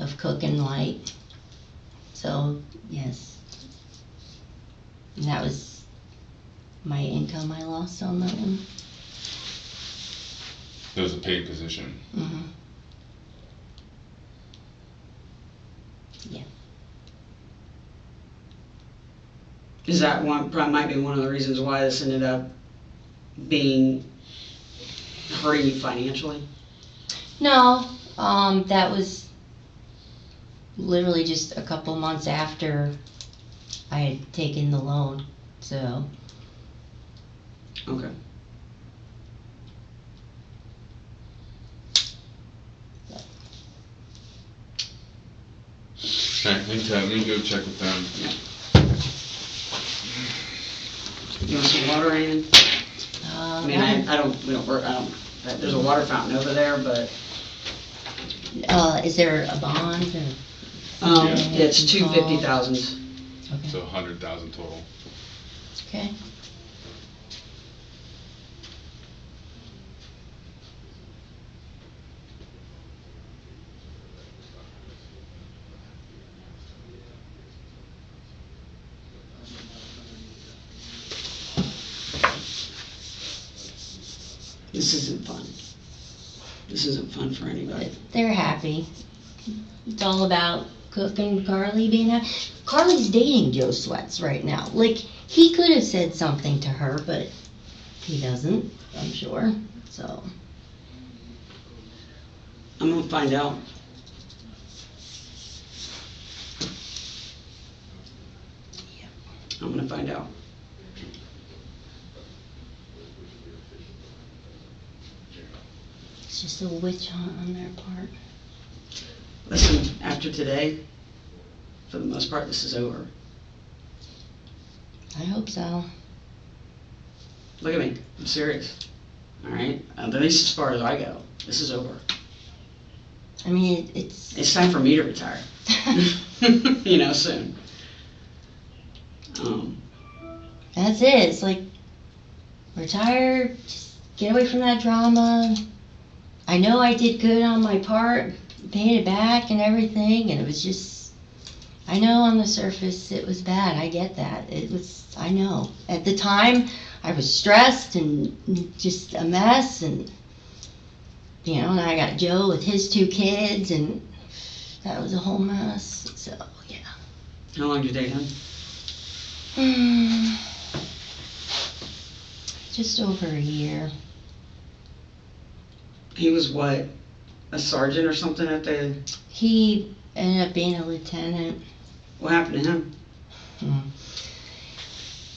of Cook and Light. So, yes. And that was my income I lost on that one. That was a paid position. Mm-hmm. Yeah. Is that one, probably might be one of the reasons why this ended up being, hurting you financially? No, that was literally just a couple months after I had taken the loan, so. Okay. Okay, let me go check with them. You want some water or anything? I mean, we don't work, there's a water fountain over there, but, Is there a bond or? it's two 50,000s. Okay. So 100,000 total. Okay. This isn't fun. This isn't fun for anybody. But they're happy. It's all about Cook and Carly being happy. Carly's dating Joe Sweats right now. Like, he could have said something to her, but he doesn't, I'm sure. So, I'm gonna find out. yeah. I'm gonna find out. It's just a witch hunt on their part. Listen, after today, for the most part, this is over. I hope so. Look at me, I'm serious. All right, at least as far as I go, this is over. I mean, it's It's time for me to retire. You know, soon. that's it. It's like, retire, just get away from that drama. I know I did good on my part, paid it back and everything, and it was just, I know on the surface it was bad. I get that. It was, I know. At the time, I was stressed and just a mess, and, you know, and I got Joe with his 2 kids, and that was a whole mess. So, yeah. How long did you date him? Just over a year. He was what, a sergeant or something at the, He ended up being a lieutenant. what happened to him?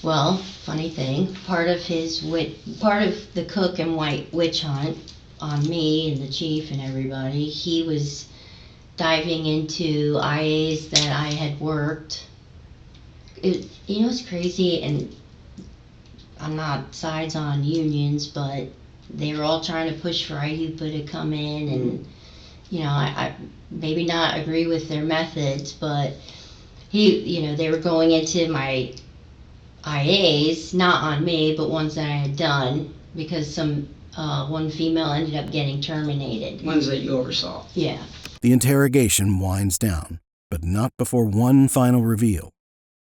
Well, funny thing, part of the Cook and White witch hunt on me and the chief and everybody, he was diving into IAs that I had worked. You know what's crazy, and I'm not sides on unions, but they were all trying to push for IUPA to come in, and, you know, I maybe not agree with their methods, but they were going into my IAs, not on me, but ones that I had done, because one female ended up getting terminated. Ones that you oversaw. Yeah. The interrogation winds down, but not before one final reveal.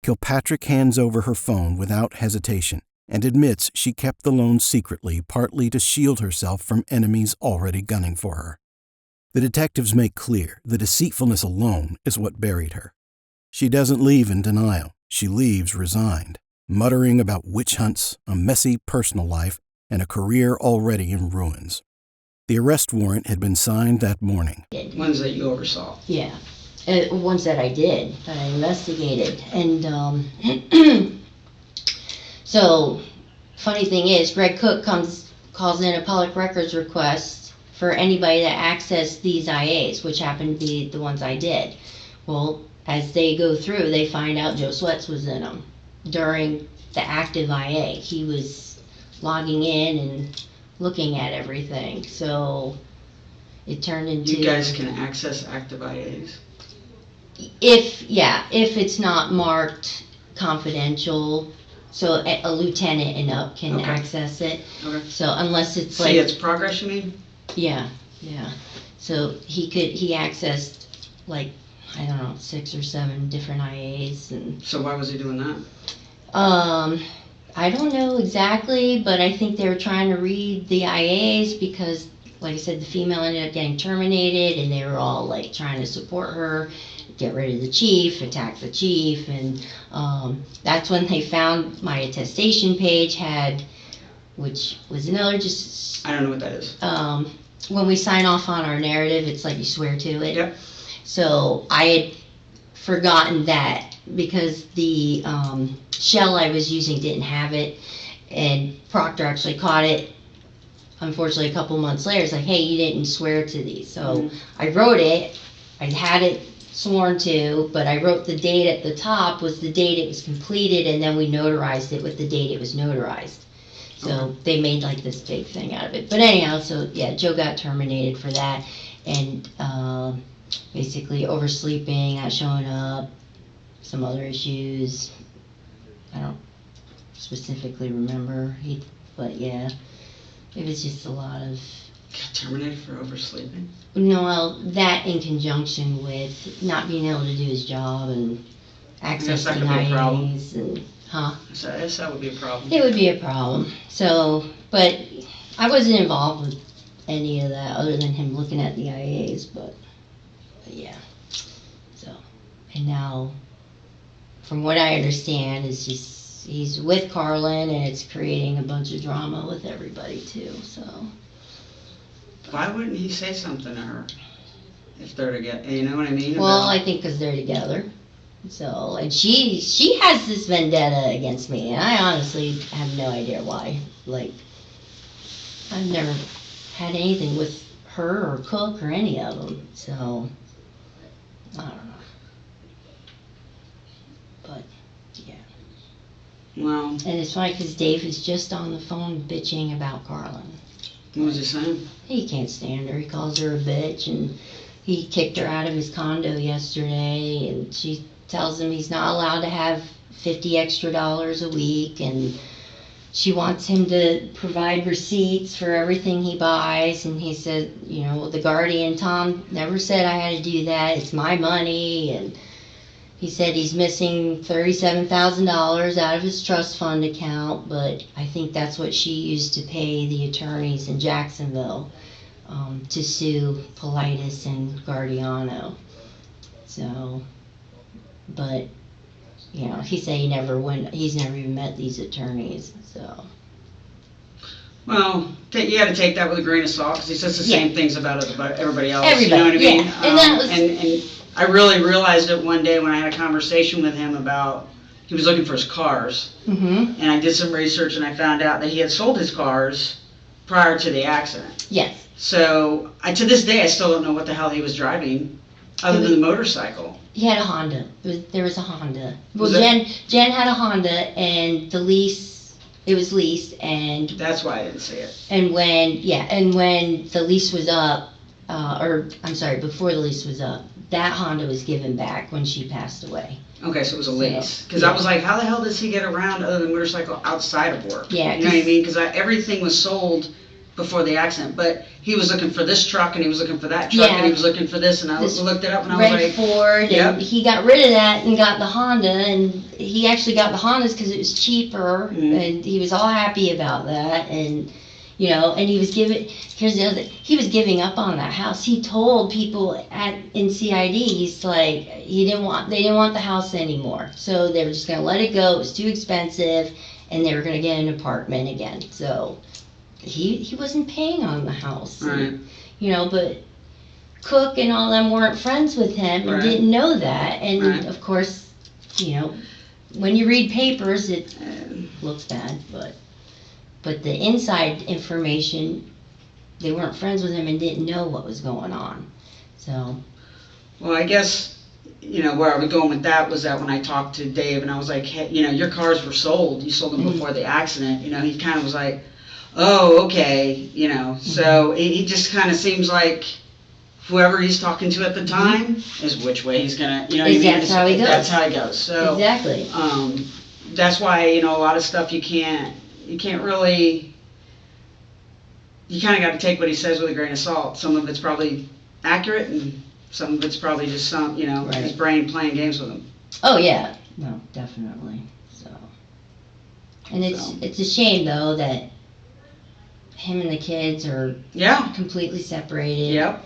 Kilpatrick hands over her phone without hesitation and admits she kept the loan secretly, partly to shield herself from enemies already gunning for her. The detectives make clear the deceitfulness alone is what buried her. She doesn't leave in denial. She leaves resigned, muttering about witch hunts, a messy personal life, and a career already in ruins. The arrest warrant had been signed that morning. Ones that you oversaw. Yeah. Ones that I did, that I investigated. And so, funny thing is, Greg Cook calls in a public records request for anybody that accessed these IAs, which happened to be the ones I did. Well, as they go through, they find out Joe Sweats was in them during the active IA. He was logging in and looking at everything. So it turned into... You guys can access active IAs? If it's not marked confidential, so a lieutenant and up can access it. Okay. So unless it's See its progress, you mean? Yeah. So he accessed like, I don't know, 6 or 7 different IAs. And so why was he doing that? I don't know exactly, but I think they were trying to read the IAs because, like I said, the female ended up getting terminated, and they were all like trying to support her, get rid of the chief, attack the chief, and that's when they found my attestation page had, which was another just... I don't know what that is. When we sign off on our narrative, it's like you swear to it. Yep. So I had forgotten that because the shell I was using didn't have it, and Proctor actually caught it, unfortunately, a couple months later. It's like, hey, you didn't swear to these. So I wrote it. I had it sworn to, but I wrote the date at the top was the date it was completed, and then we notarized it with the date it was notarized. So they made like this big thing out of it. But anyhow, so yeah, Joe got terminated for that, and basically oversleeping, not showing up, some other issues. I don't specifically remember, but yeah, it was just a lot of... Got terminated for oversleeping? No, well, that in conjunction with not being able to do his job and accessing IAs and... Huh? So I guess that would be a problem. It would be a problem. So, but I wasn't involved with any of that other than him looking at the IAs, but yeah. So, and now, from what I understand, is just he's with Carlin, and it's creating a bunch of drama with everybody too. So, why wouldn't he say something to her if they're together? You know what I mean? Well, I think because they're together. So, and she has this vendetta against me, and I honestly have no idea why. Like, I've never had anything with her or Cook or any of them, so I don't know. But yeah. Well. And it's funny because Dave is just on the phone bitching about Carlin. What was he saying? He can't stand her. He calls her a bitch, and he kicked her out of his condo yesterday, and she tells him he's not allowed to have $50 extra a week, and she wants him to provide receipts for everything he buys, and he said, you know, the guardian, Tom, never said I had to do that, it's my money, and he said he's missing $37,000 out of his trust fund account, but I think that's what she used to pay the attorneys in Jacksonville to sue Politis and Guardiano. So... But, you know, he said he's never even met these attorneys, so. Well, you gotta take that with a grain of salt, because he says the same things about everybody else. Everybody, you know what I mean? yeah. And that was... and I really realized it one day when I had a conversation with him about, he was looking for his cars. Mm-hmm. And I did some research, and I found out that he had sold his cars prior to the accident. Yes. So, to this day, I still don't know what the hell he was driving, other than the motorcycle. He had a Honda. There was a Honda. Well, Was it? Jen had a Honda, and it was leased, and... That's why I didn't see it. And when the lease was up, before the lease was up, that Honda was given back when she passed away. Okay, so it was a lease. Because yeah. I was like, how the hell does he get around other than motorcycle outside of work? Yeah. You know what I mean? Because everything was sold before the accident, but he was looking for this truck, and he was looking for that truck, and he was looking for this, and I looked it up, and I was like... Ford, and he got rid of that and got the Honda, and he actually got the Hondas because it was cheaper, and he was all happy about that, and, you know, and he was here's the other thing, he was giving up on that house. He told people in CID, he's like, they didn't want the house anymore, so they were just going to let it go, it was too expensive, and they were going to get an apartment again, so... He wasn't paying on the house, right. And, you know, but Cook and all them weren't friends with him and Right. didn't know that. And Right. of course, you know, when you read papers, it And looks bad, but the inside information, they weren't friends with him and didn't know what was going on. So, well, I guess, where I was going with that was that when I talked to Dave and I was like, hey, your cars were sold, you sold them Mhm. before the accident, he kind of was like, oh, okay, so he just kind of seems like whoever he's talking to at the time is which way he's gonna, you know what I mean? That's how he goes. That's how he goes, so. exactly. That's why, a lot of stuff you can't really, you kind of got to take what he says with a grain of salt. Some of it's probably accurate and some of it's probably just Right. his brain playing games with him. Oh yeah, no, definitely. So, and it's a shame though that him and the kids are Yeah, completely separated. yep.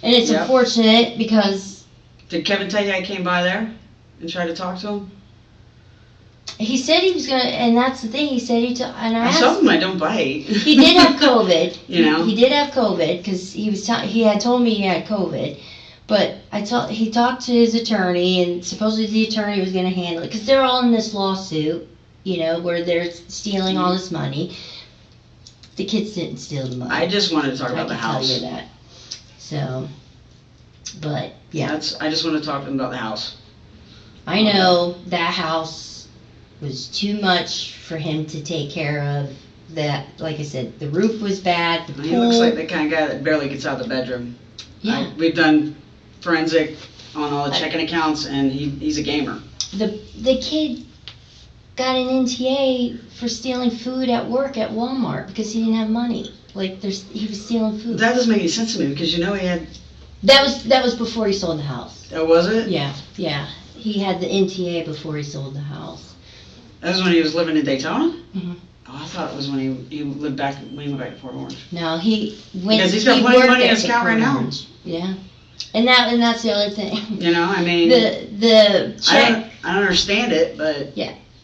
And it's Yep. unfortunate because Did Kevin tell you I came by there and tried to talk to him? he said he was gonna, and that's the thing. He said and I I asked. told him I don't bite. He did have COVID. You know? He did have COVID because he had told me he had COVID. But he talked to his attorney, and supposedly the attorney was going to handle it because they're all in this lawsuit, where they're stealing all this money. The kids didn't steal the money. I just wanted to talk I about the can tell house. you that. So, but yeah, I just want to talk to him about the house. I know that house was too much for him to take care of. That, like I said, the roof was bad. The He pool, looks like the kind of guy that barely gets out of the bedroom. yeah. We've done forensic on all the checking accounts, and he's a gamer. The kid got an NTA for stealing food at work at Walmart because he didn't have money. Like he was stealing food. That doesn't make any sense to me because he had. That was before he sold the house. Oh, was it? Yeah. He had the NTA before he sold the house. That was when he was living in Daytona. Mhm. Oh, I thought it was when he lived back when he went back to Fort Orange. No, he went. Because he's got plenty of worked money in at his account right now. Orange. Yeah, and that's the other thing. I mean, The check. I don't understand it, but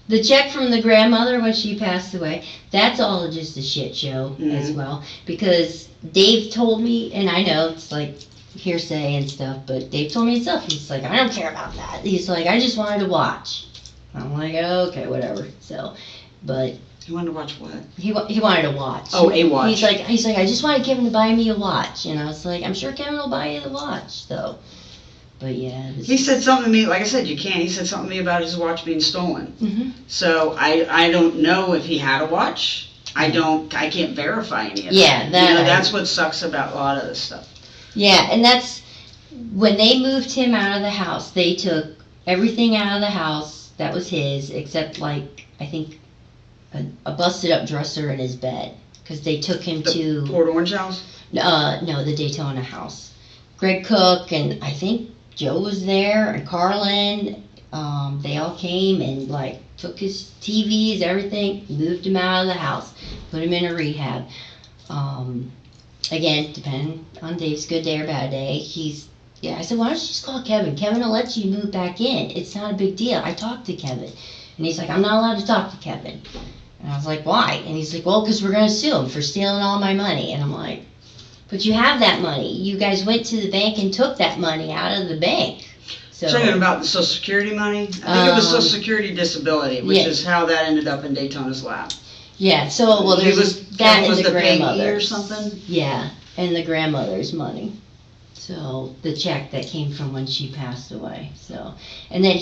The check from the grandmother when she passed away, that's all just a shit show as Mhm. well. Because Dave told me, and I know it's like hearsay and stuff, but Dave told me himself, he's like, I don't care about that. He's like, I just wanted to watch. I'm like, okay, whatever. So, but he wanted to watch what? he wanted to watch. Oh, a watch. He's like, I just wanted Kevin to buy me a watch. And I was like, I'm sure Kevin will buy you the watch, though. But yeah. He said something to me, like I said, you can't. He said something to me about his watch being stolen. Mhm. So I don't know if he had a watch. I can't verify any of that. Yeah, that's what sucks about a lot of this stuff. Yeah, and that's when they moved him out of the house. They took everything out of the house that was his, except like I think a busted up dresser in his bed, because they took him to Port Orange house? no, the Daytona house. Greg Cook and I think Joe was there and Carlin. They all came and like took his TVs, everything, moved him out of the house, put him in a rehab. Again, depending on Dave's good day or bad day, I said, why don't you just call Kevin? Kevin will let you move back in. It's not a big deal. I talked to Kevin. And he's like, I'm not allowed to talk to Kevin. And I was like, why? And he's like, well, because we're going to sue him for stealing all my money. And I'm like, but you have that money. You guys went to the bank and took that money out of the bank. So, Talking about the Social Security money? I think it was Social Security disability, which is how that ended up in Daytona's lap. yeah, so, well, He there's that and was the payee grandmother. or something? Yeah, and the grandmother's money. So the check that came from when she passed away. So, and then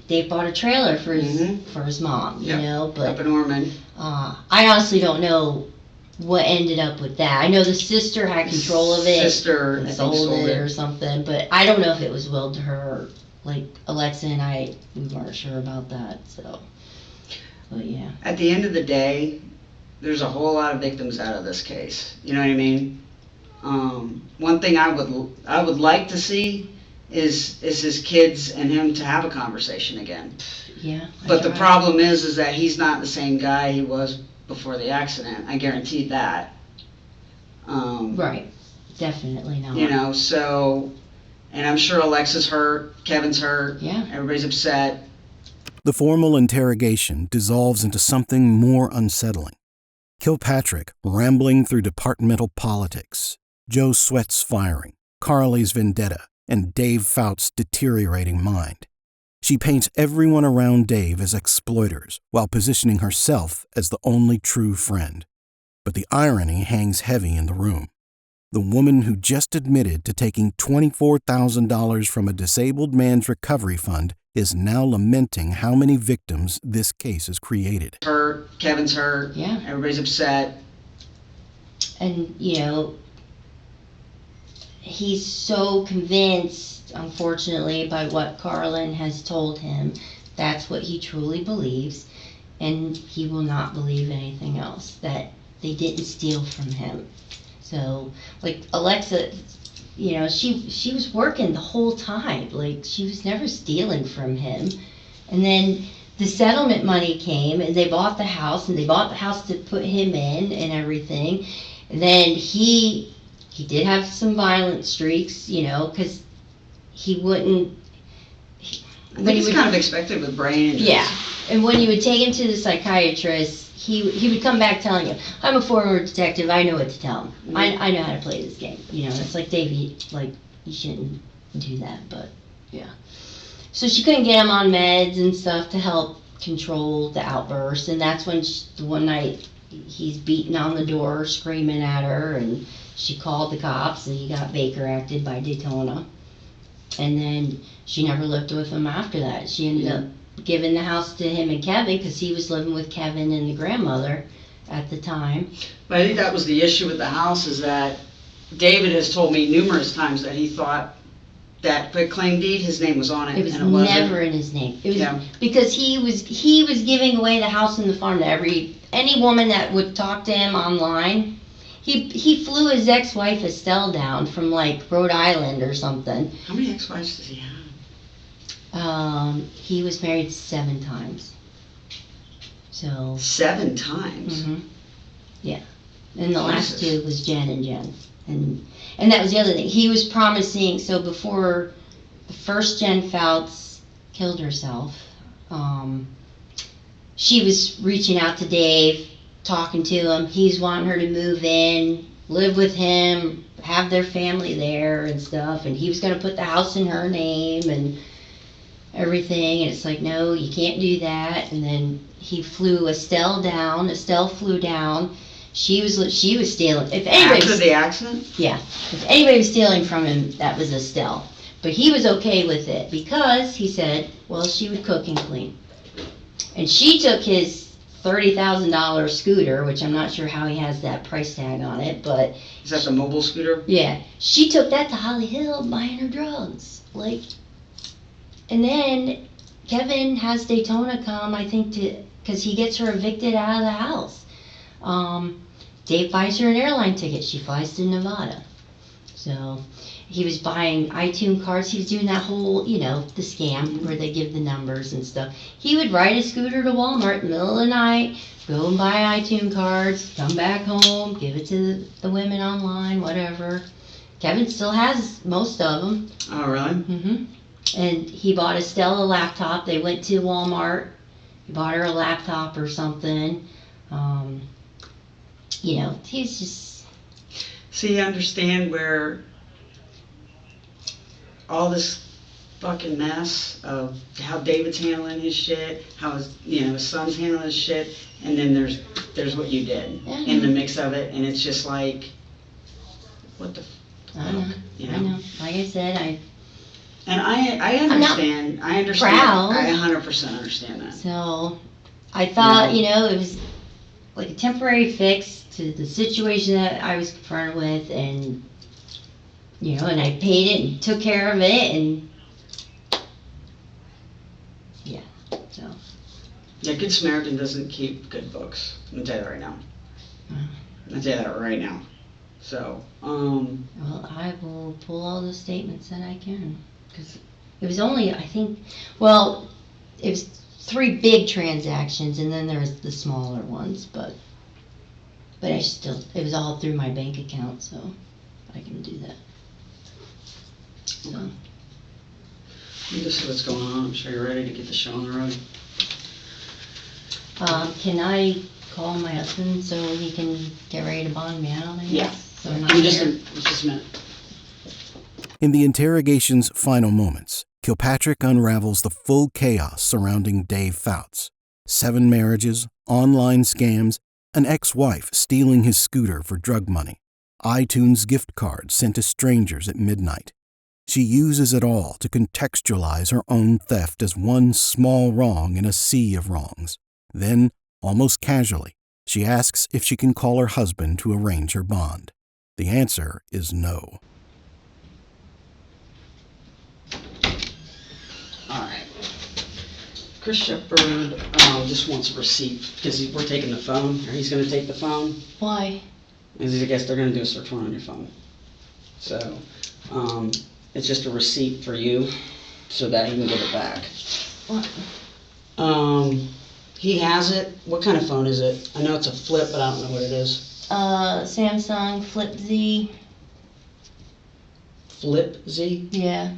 Dave bought a trailer for his mom, Yep. you know. But Up in Ormond. I honestly don't know what ended up with that. I know the sister had control of it, Sister, I and think, sold it or something. But I don't know if it was willed to her. Like Alexa and we weren't sure about that. So, but yeah. At the end of the day, there's a whole lot of victims out of this case. You know what I mean? One thing I would like to see is his kids and him to have a conversation again. Yeah. But the problem is that he's not the same guy he was before the accident. I guarantee that. Right. Definitely not. You know, so, and I'm sure Alexa's hurt, Kevin's hurt, Yeah. everybody's upset. The formal interrogation dissolves into something more unsettling. Kilpatrick rambling through departmental politics, Joe Sweat's firing, Carly's vendetta and Dave Fouts' deteriorating mind. She paints everyone around Dave as exploiters while positioning herself as the only true friend. But the irony hangs heavy in the room. The woman who just admitted to taking $24,000 from a disabled man's recovery fund is now lamenting how many victims this case has created. Hurt, Kevin's hurt, Yeah. everybody's upset. And, he's so convinced, unfortunately, by what Carlin has told him. That's what he truly believes, and he will not believe anything else, that they didn't steal from him. So, like, Alexa, she was working the whole time. Like, she was never stealing from him. And then the settlement money came, and they bought the house, to put him in and everything. And then he did have some violent streaks, because he wouldn't. I think it's kind of expected with brain injuries. Yeah, and when you would take him to the psychiatrist, he would come back telling you, "I'm a former detective. I know what to tell him. Mm-hmm. I know how to play this game." It's like, Dave, you shouldn't do that, but yeah. So she couldn't get him on meds and stuff to help control the outbursts, and that's when one night he's beating on the door, screaming at her, and she called the cops, and he got Baker acted by Daytona. And then she never lived with him after that. She ended up giving the house to him and Kevin, because he was living with Kevin and the grandmother at the time. But I think that was the issue with the house, is that David has told me numerous times that he thought that quitclaim deed, his name was on it, It was and it wasn't. never in his name. It was Yeah. because he was giving away the house and the farm to any woman that would talk to him online. He flew his ex-wife Estelle down from like Rhode Island or something. How many ex-wives does he have? He was married 7 times. So 7 times? Yeah. And the last Jesus. 2 was Jen and Jen. And that was the other thing. He was promising, so before the first Jen Fouts killed herself, she was reaching out to Dave, talking to him. He's wanting her to move in, live with him, have their family there and stuff. And he was going to put the house in her name and everything. And it's like, no, you can't do that. And then he flew Estelle down. Estelle flew down. She was stealing. If anybody After the accident? Yeah. If anybody was stealing from him, that was Estelle. But he was okay with it because he said, well, she would cook and clean. And she took his $30,000 scooter, which I'm not sure how he has that price tag on it, but Is that the mobile scooter? yeah, she took that to Holly Hill buying her drugs. And then Kevin has Daytona come, I think, because he gets her evicted out of the house. Dave buys her an airline ticket. She flies to Nevada. So he was buying iTunes cards. He was doing that whole, the scam where they give the numbers and stuff. He would ride his scooter to Walmart in the middle of the night, go and buy iTunes cards, come back home, give it to the women online, whatever. Kevin still has most of them. Oh, really? And he bought Estelle a laptop. They went to Walmart. He bought her a laptop or something. He's just... See, you understand where all this fucking mess of how David's handling his shit, how his son's handling his shit, and then there's what you did in the mix of it, and it's just like, what the I know. I know. Like I said, I understand. I understand. Proud. I 100% understand that. So I thought, it was like a temporary fix to the situation that I was confronted with, and and I paid it and took care of it, and yeah, so. Yeah, Good Samaritan doesn't keep good books. I'm gonna tell you that right now. I'll tell you that right now. So, Well, I will pull all the statements that I can, because it was only, I think, well, it was 3 big transactions, and then there's the smaller ones, but it was all through my bank account, so I can do that. So. let me just see what's going on. I'm sure you're ready to get the show on the road. Can I call my husband so he can get ready to bond me out, I guess? Yeah. So I'm not Give me just here? a minute. In the interrogation's final moments, Kilpatrick unravels the full chaos surrounding Dave Fouts. 7 marriages, online scams, an ex-wife stealing his scooter for drug money, iTunes gift cards sent to strangers at midnight. She uses it all to contextualize her own theft as one small wrong in a sea of wrongs. Then, almost casually, she asks if she can call her husband to arrange her bond. The answer is no. Alright. Chris Shepard just wants a receipt because we're taking the phone, or he's going to take the phone. Why? Because I guess they're going to do a search warrant on your phone. So, it's just a receipt for you so that he can give it back. What? He has it. What kind of phone is it? I know it's a flip, but I don't know what it is. Samsung Flip Z. Flip Z? Yeah.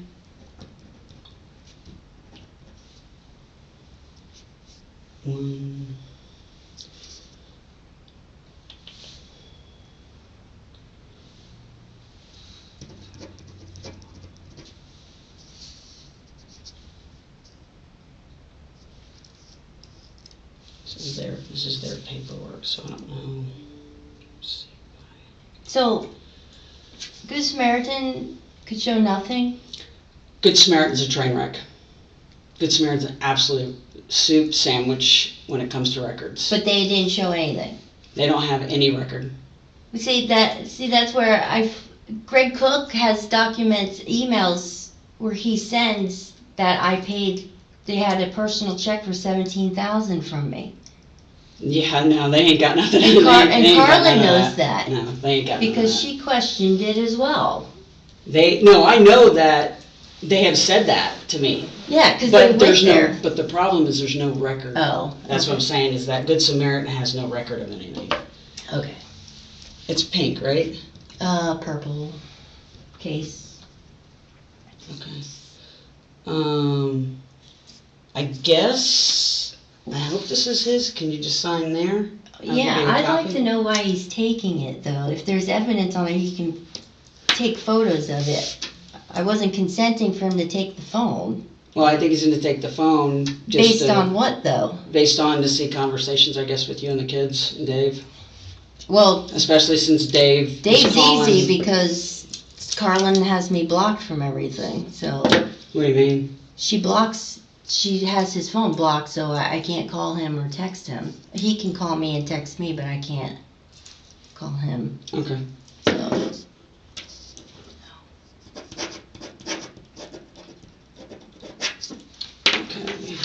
This is their paperwork, so I don't know. Let's see. So, Good Samaritan could show nothing? Good Samaritan's a train wreck. Good Samaritan's an absolute soup sandwich when it comes to records. But they didn't show anything. They don't have any record. See, that's where Greg Cook has documents, emails, where he sends that I paid, they had a personal check for $17,000 from me. Yeah, no, they ain't got nothing. And Carla knows that. No, they ain't got because nothing. she questioned it as well. No, I know that they have said that to me. Yeah, because they went there. But the problem is there's no record. Oh. That's what I'm saying, is that Good Samaritan has no record of anything. Okay. It's pink, right? Purple case. Okay. I guess, I hope this is his. Can you just sign there? Yeah, I'd like to know why he's taking it, though. If there's evidence on it, he can take photos of it. I wasn't consenting for him to take the phone. Well, I think he's going to take the phone. Based on what, though? Based on to see conversations, I guess, with you and the kids and Dave. Well, especially since Dave's easy because Carlin has me blocked from everything, so. What do you mean? She has his phone blocked, so I can't call him or text him. He can call me and text me, but I can't call him. Okay. So. Okay.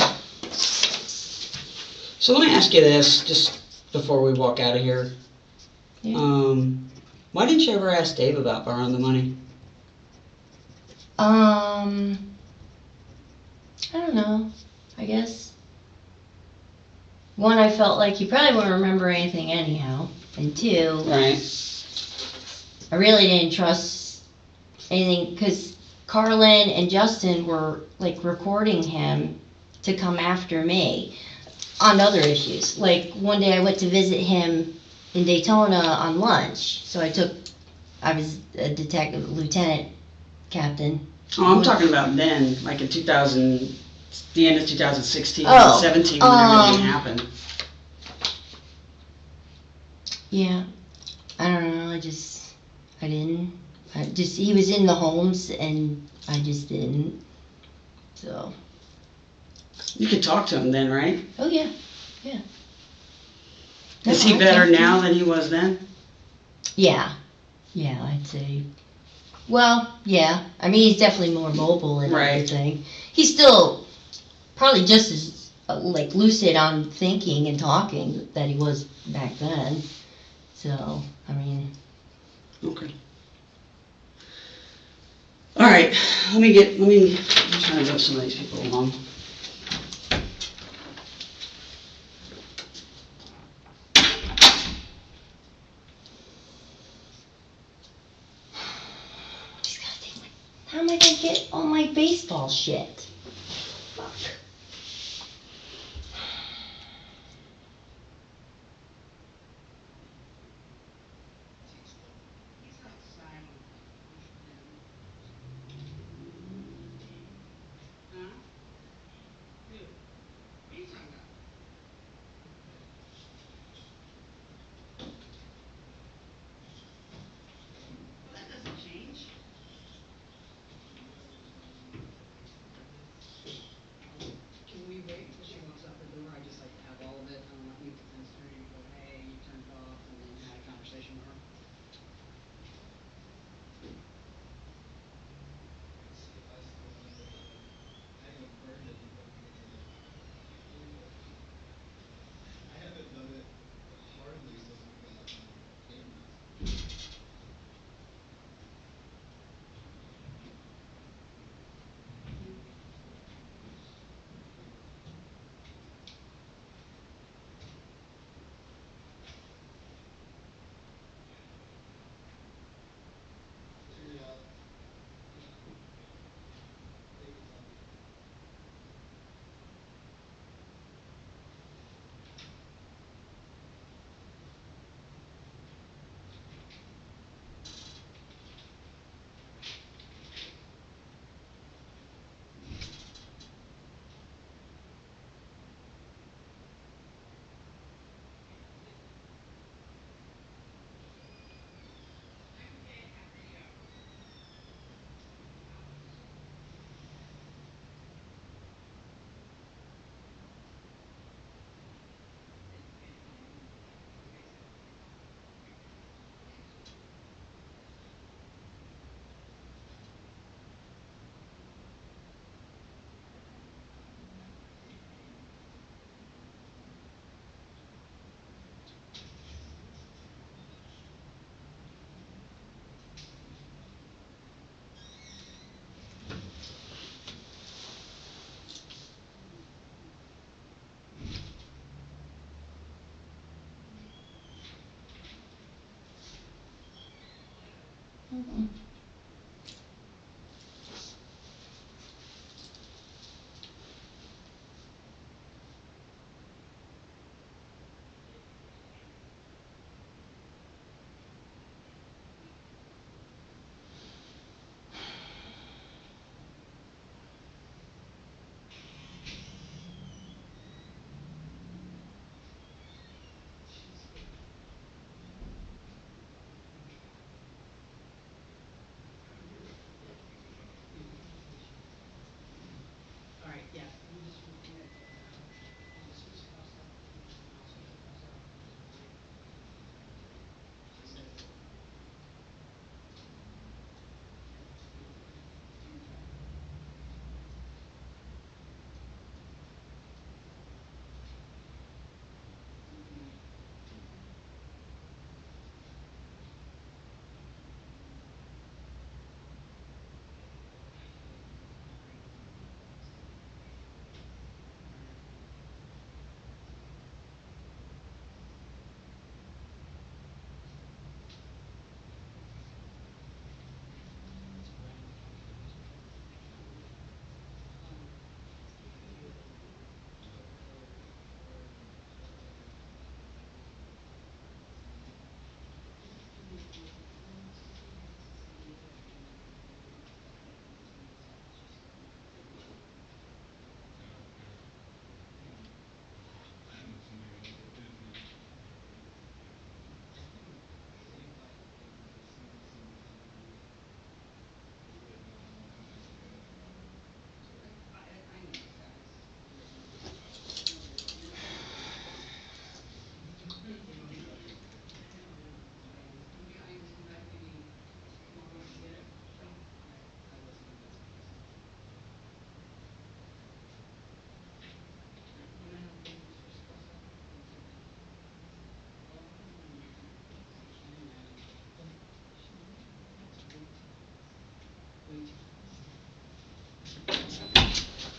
So let me ask you this, just before we walk out of here. Yeah. Why didn't you ever ask Dave about borrowing the money? I don't know, I guess. One, I felt like he probably wouldn't remember anything anyhow. And 2, Right. I really didn't trust anything, because Carlin and Justin were, like, recording him to come after me on other issues. Like, one day I went to visit him in Daytona on lunch, so I was a detective, lieutenant captain. Oh, I'm talking about then, like in the end of 2016, Oh, 17, when everything happened. Yeah, I don't know, he was in the homes and I just didn't, so. You could talk to him then, right? Oh, yeah. Is he better now than he was then? Yeah, I'd say. Well, yeah. I mean, he's definitely more mobile and everything. He's still probably just as lucid on thinking and talking that he was back then. So, I mean. Okay. All right. I'm trying to move some of these people along. How am I gonna get all my baseball shit? Fuck.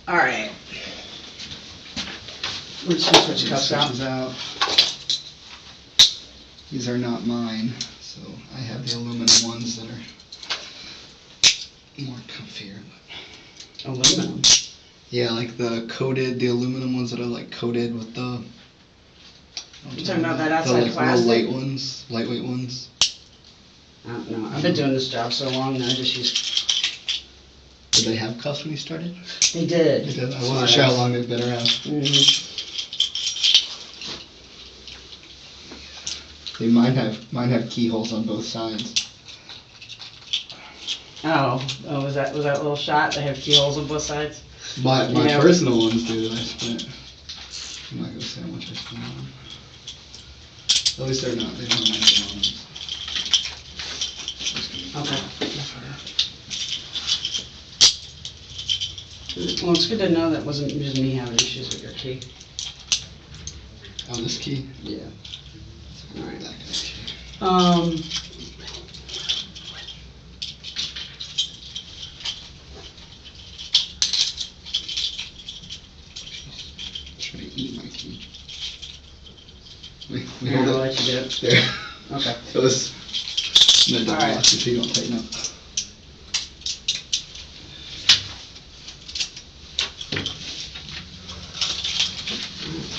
All right. Let's just switch cups out. Switches out. These are not mine, so I have the aluminum ones that are more comfier. Aluminum. Yeah, like the aluminum ones that are like coated with the. You talking about that the, outside like, plastic? light ones, lightweight ones. I don't know. I've been doing this job so long now. I just use. Did they have cuffs when you started? They did. They did. I wasn't sure how long they've been around. Mm-hmm. Mine have keyholes on both sides. Oh, was that a little shot? They have keyholes on both sides. My Yeah. personal ones do that I spent. I'm not gonna say how much I spent on them. At least they don't have anything on them. Okay. Well, it's good to know that wasn't just me having issues with your key. Oh, this key? Yeah. All right. That guy's key. Trying to eat my key. We Here, hold I'll it let you do it. there. Okay. So this, I'm gonna double Alright. lock it so you don't tighten up.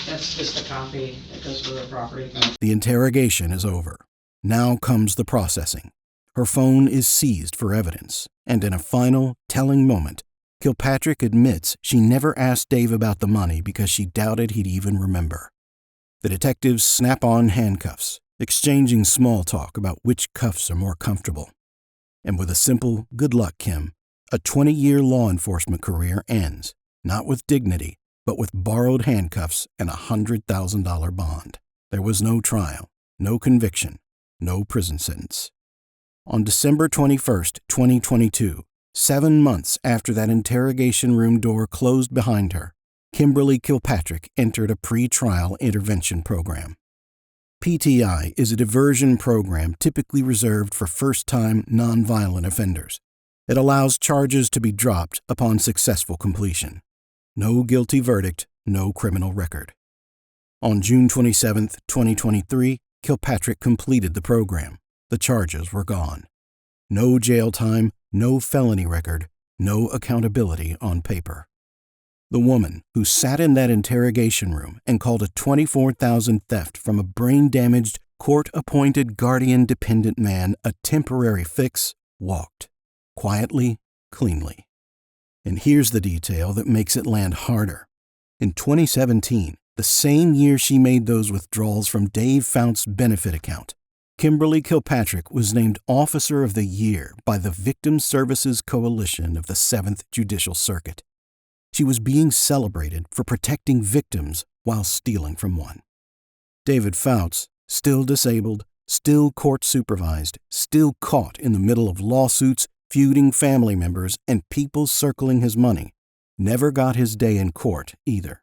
That's just a copy that goes with the property. The interrogation is over. Now comes the processing. Her phone is seized for evidence, and in a final, telling moment, Kilpatrick admits she never asked Dave about the money because she doubted he'd even remember. The detectives snap on handcuffs, exchanging small talk about which cuffs are more comfortable. And with a simple, "Good luck, Kim," a 20-year law enforcement career ends, not with dignity, but with borrowed handcuffs and a $100,000 bond. There was no trial, no conviction, no prison sentence. On December 21st, 2022, 7 months after that interrogation room door closed behind her, Kimberly Kilpatrick entered a pre-trial intervention program. PTI is a diversion program typically reserved for first-time nonviolent offenders. It allows charges to be dropped upon successful completion. No guilty verdict, no criminal record. On June 27, 2023, Kilpatrick completed the program. The charges were gone. No jail time, no felony record, no accountability on paper. The woman who sat in that interrogation room and called a $24,000 theft from a brain-damaged, court-appointed guardian-dependent man a temporary fix walked. Quietly, cleanly. And here's the detail that makes it land harder. In 2017, the same year she made those withdrawals from Dave Fouts' benefit account, Kimberly Kilpatrick was named Officer of the Year by the Victim Services Coalition of the 7th Judicial Circuit. She was being celebrated for protecting victims while stealing from one. David Fouts, still disabled, still court-supervised, still caught in the middle of lawsuits, feuding family members, and people circling his money, never got his day in court either.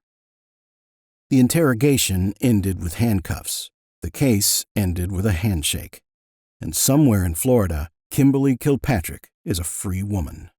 The interrogation ended with handcuffs. The case ended with a handshake. And somewhere in Florida, Kimberly Kilpatrick is a free woman.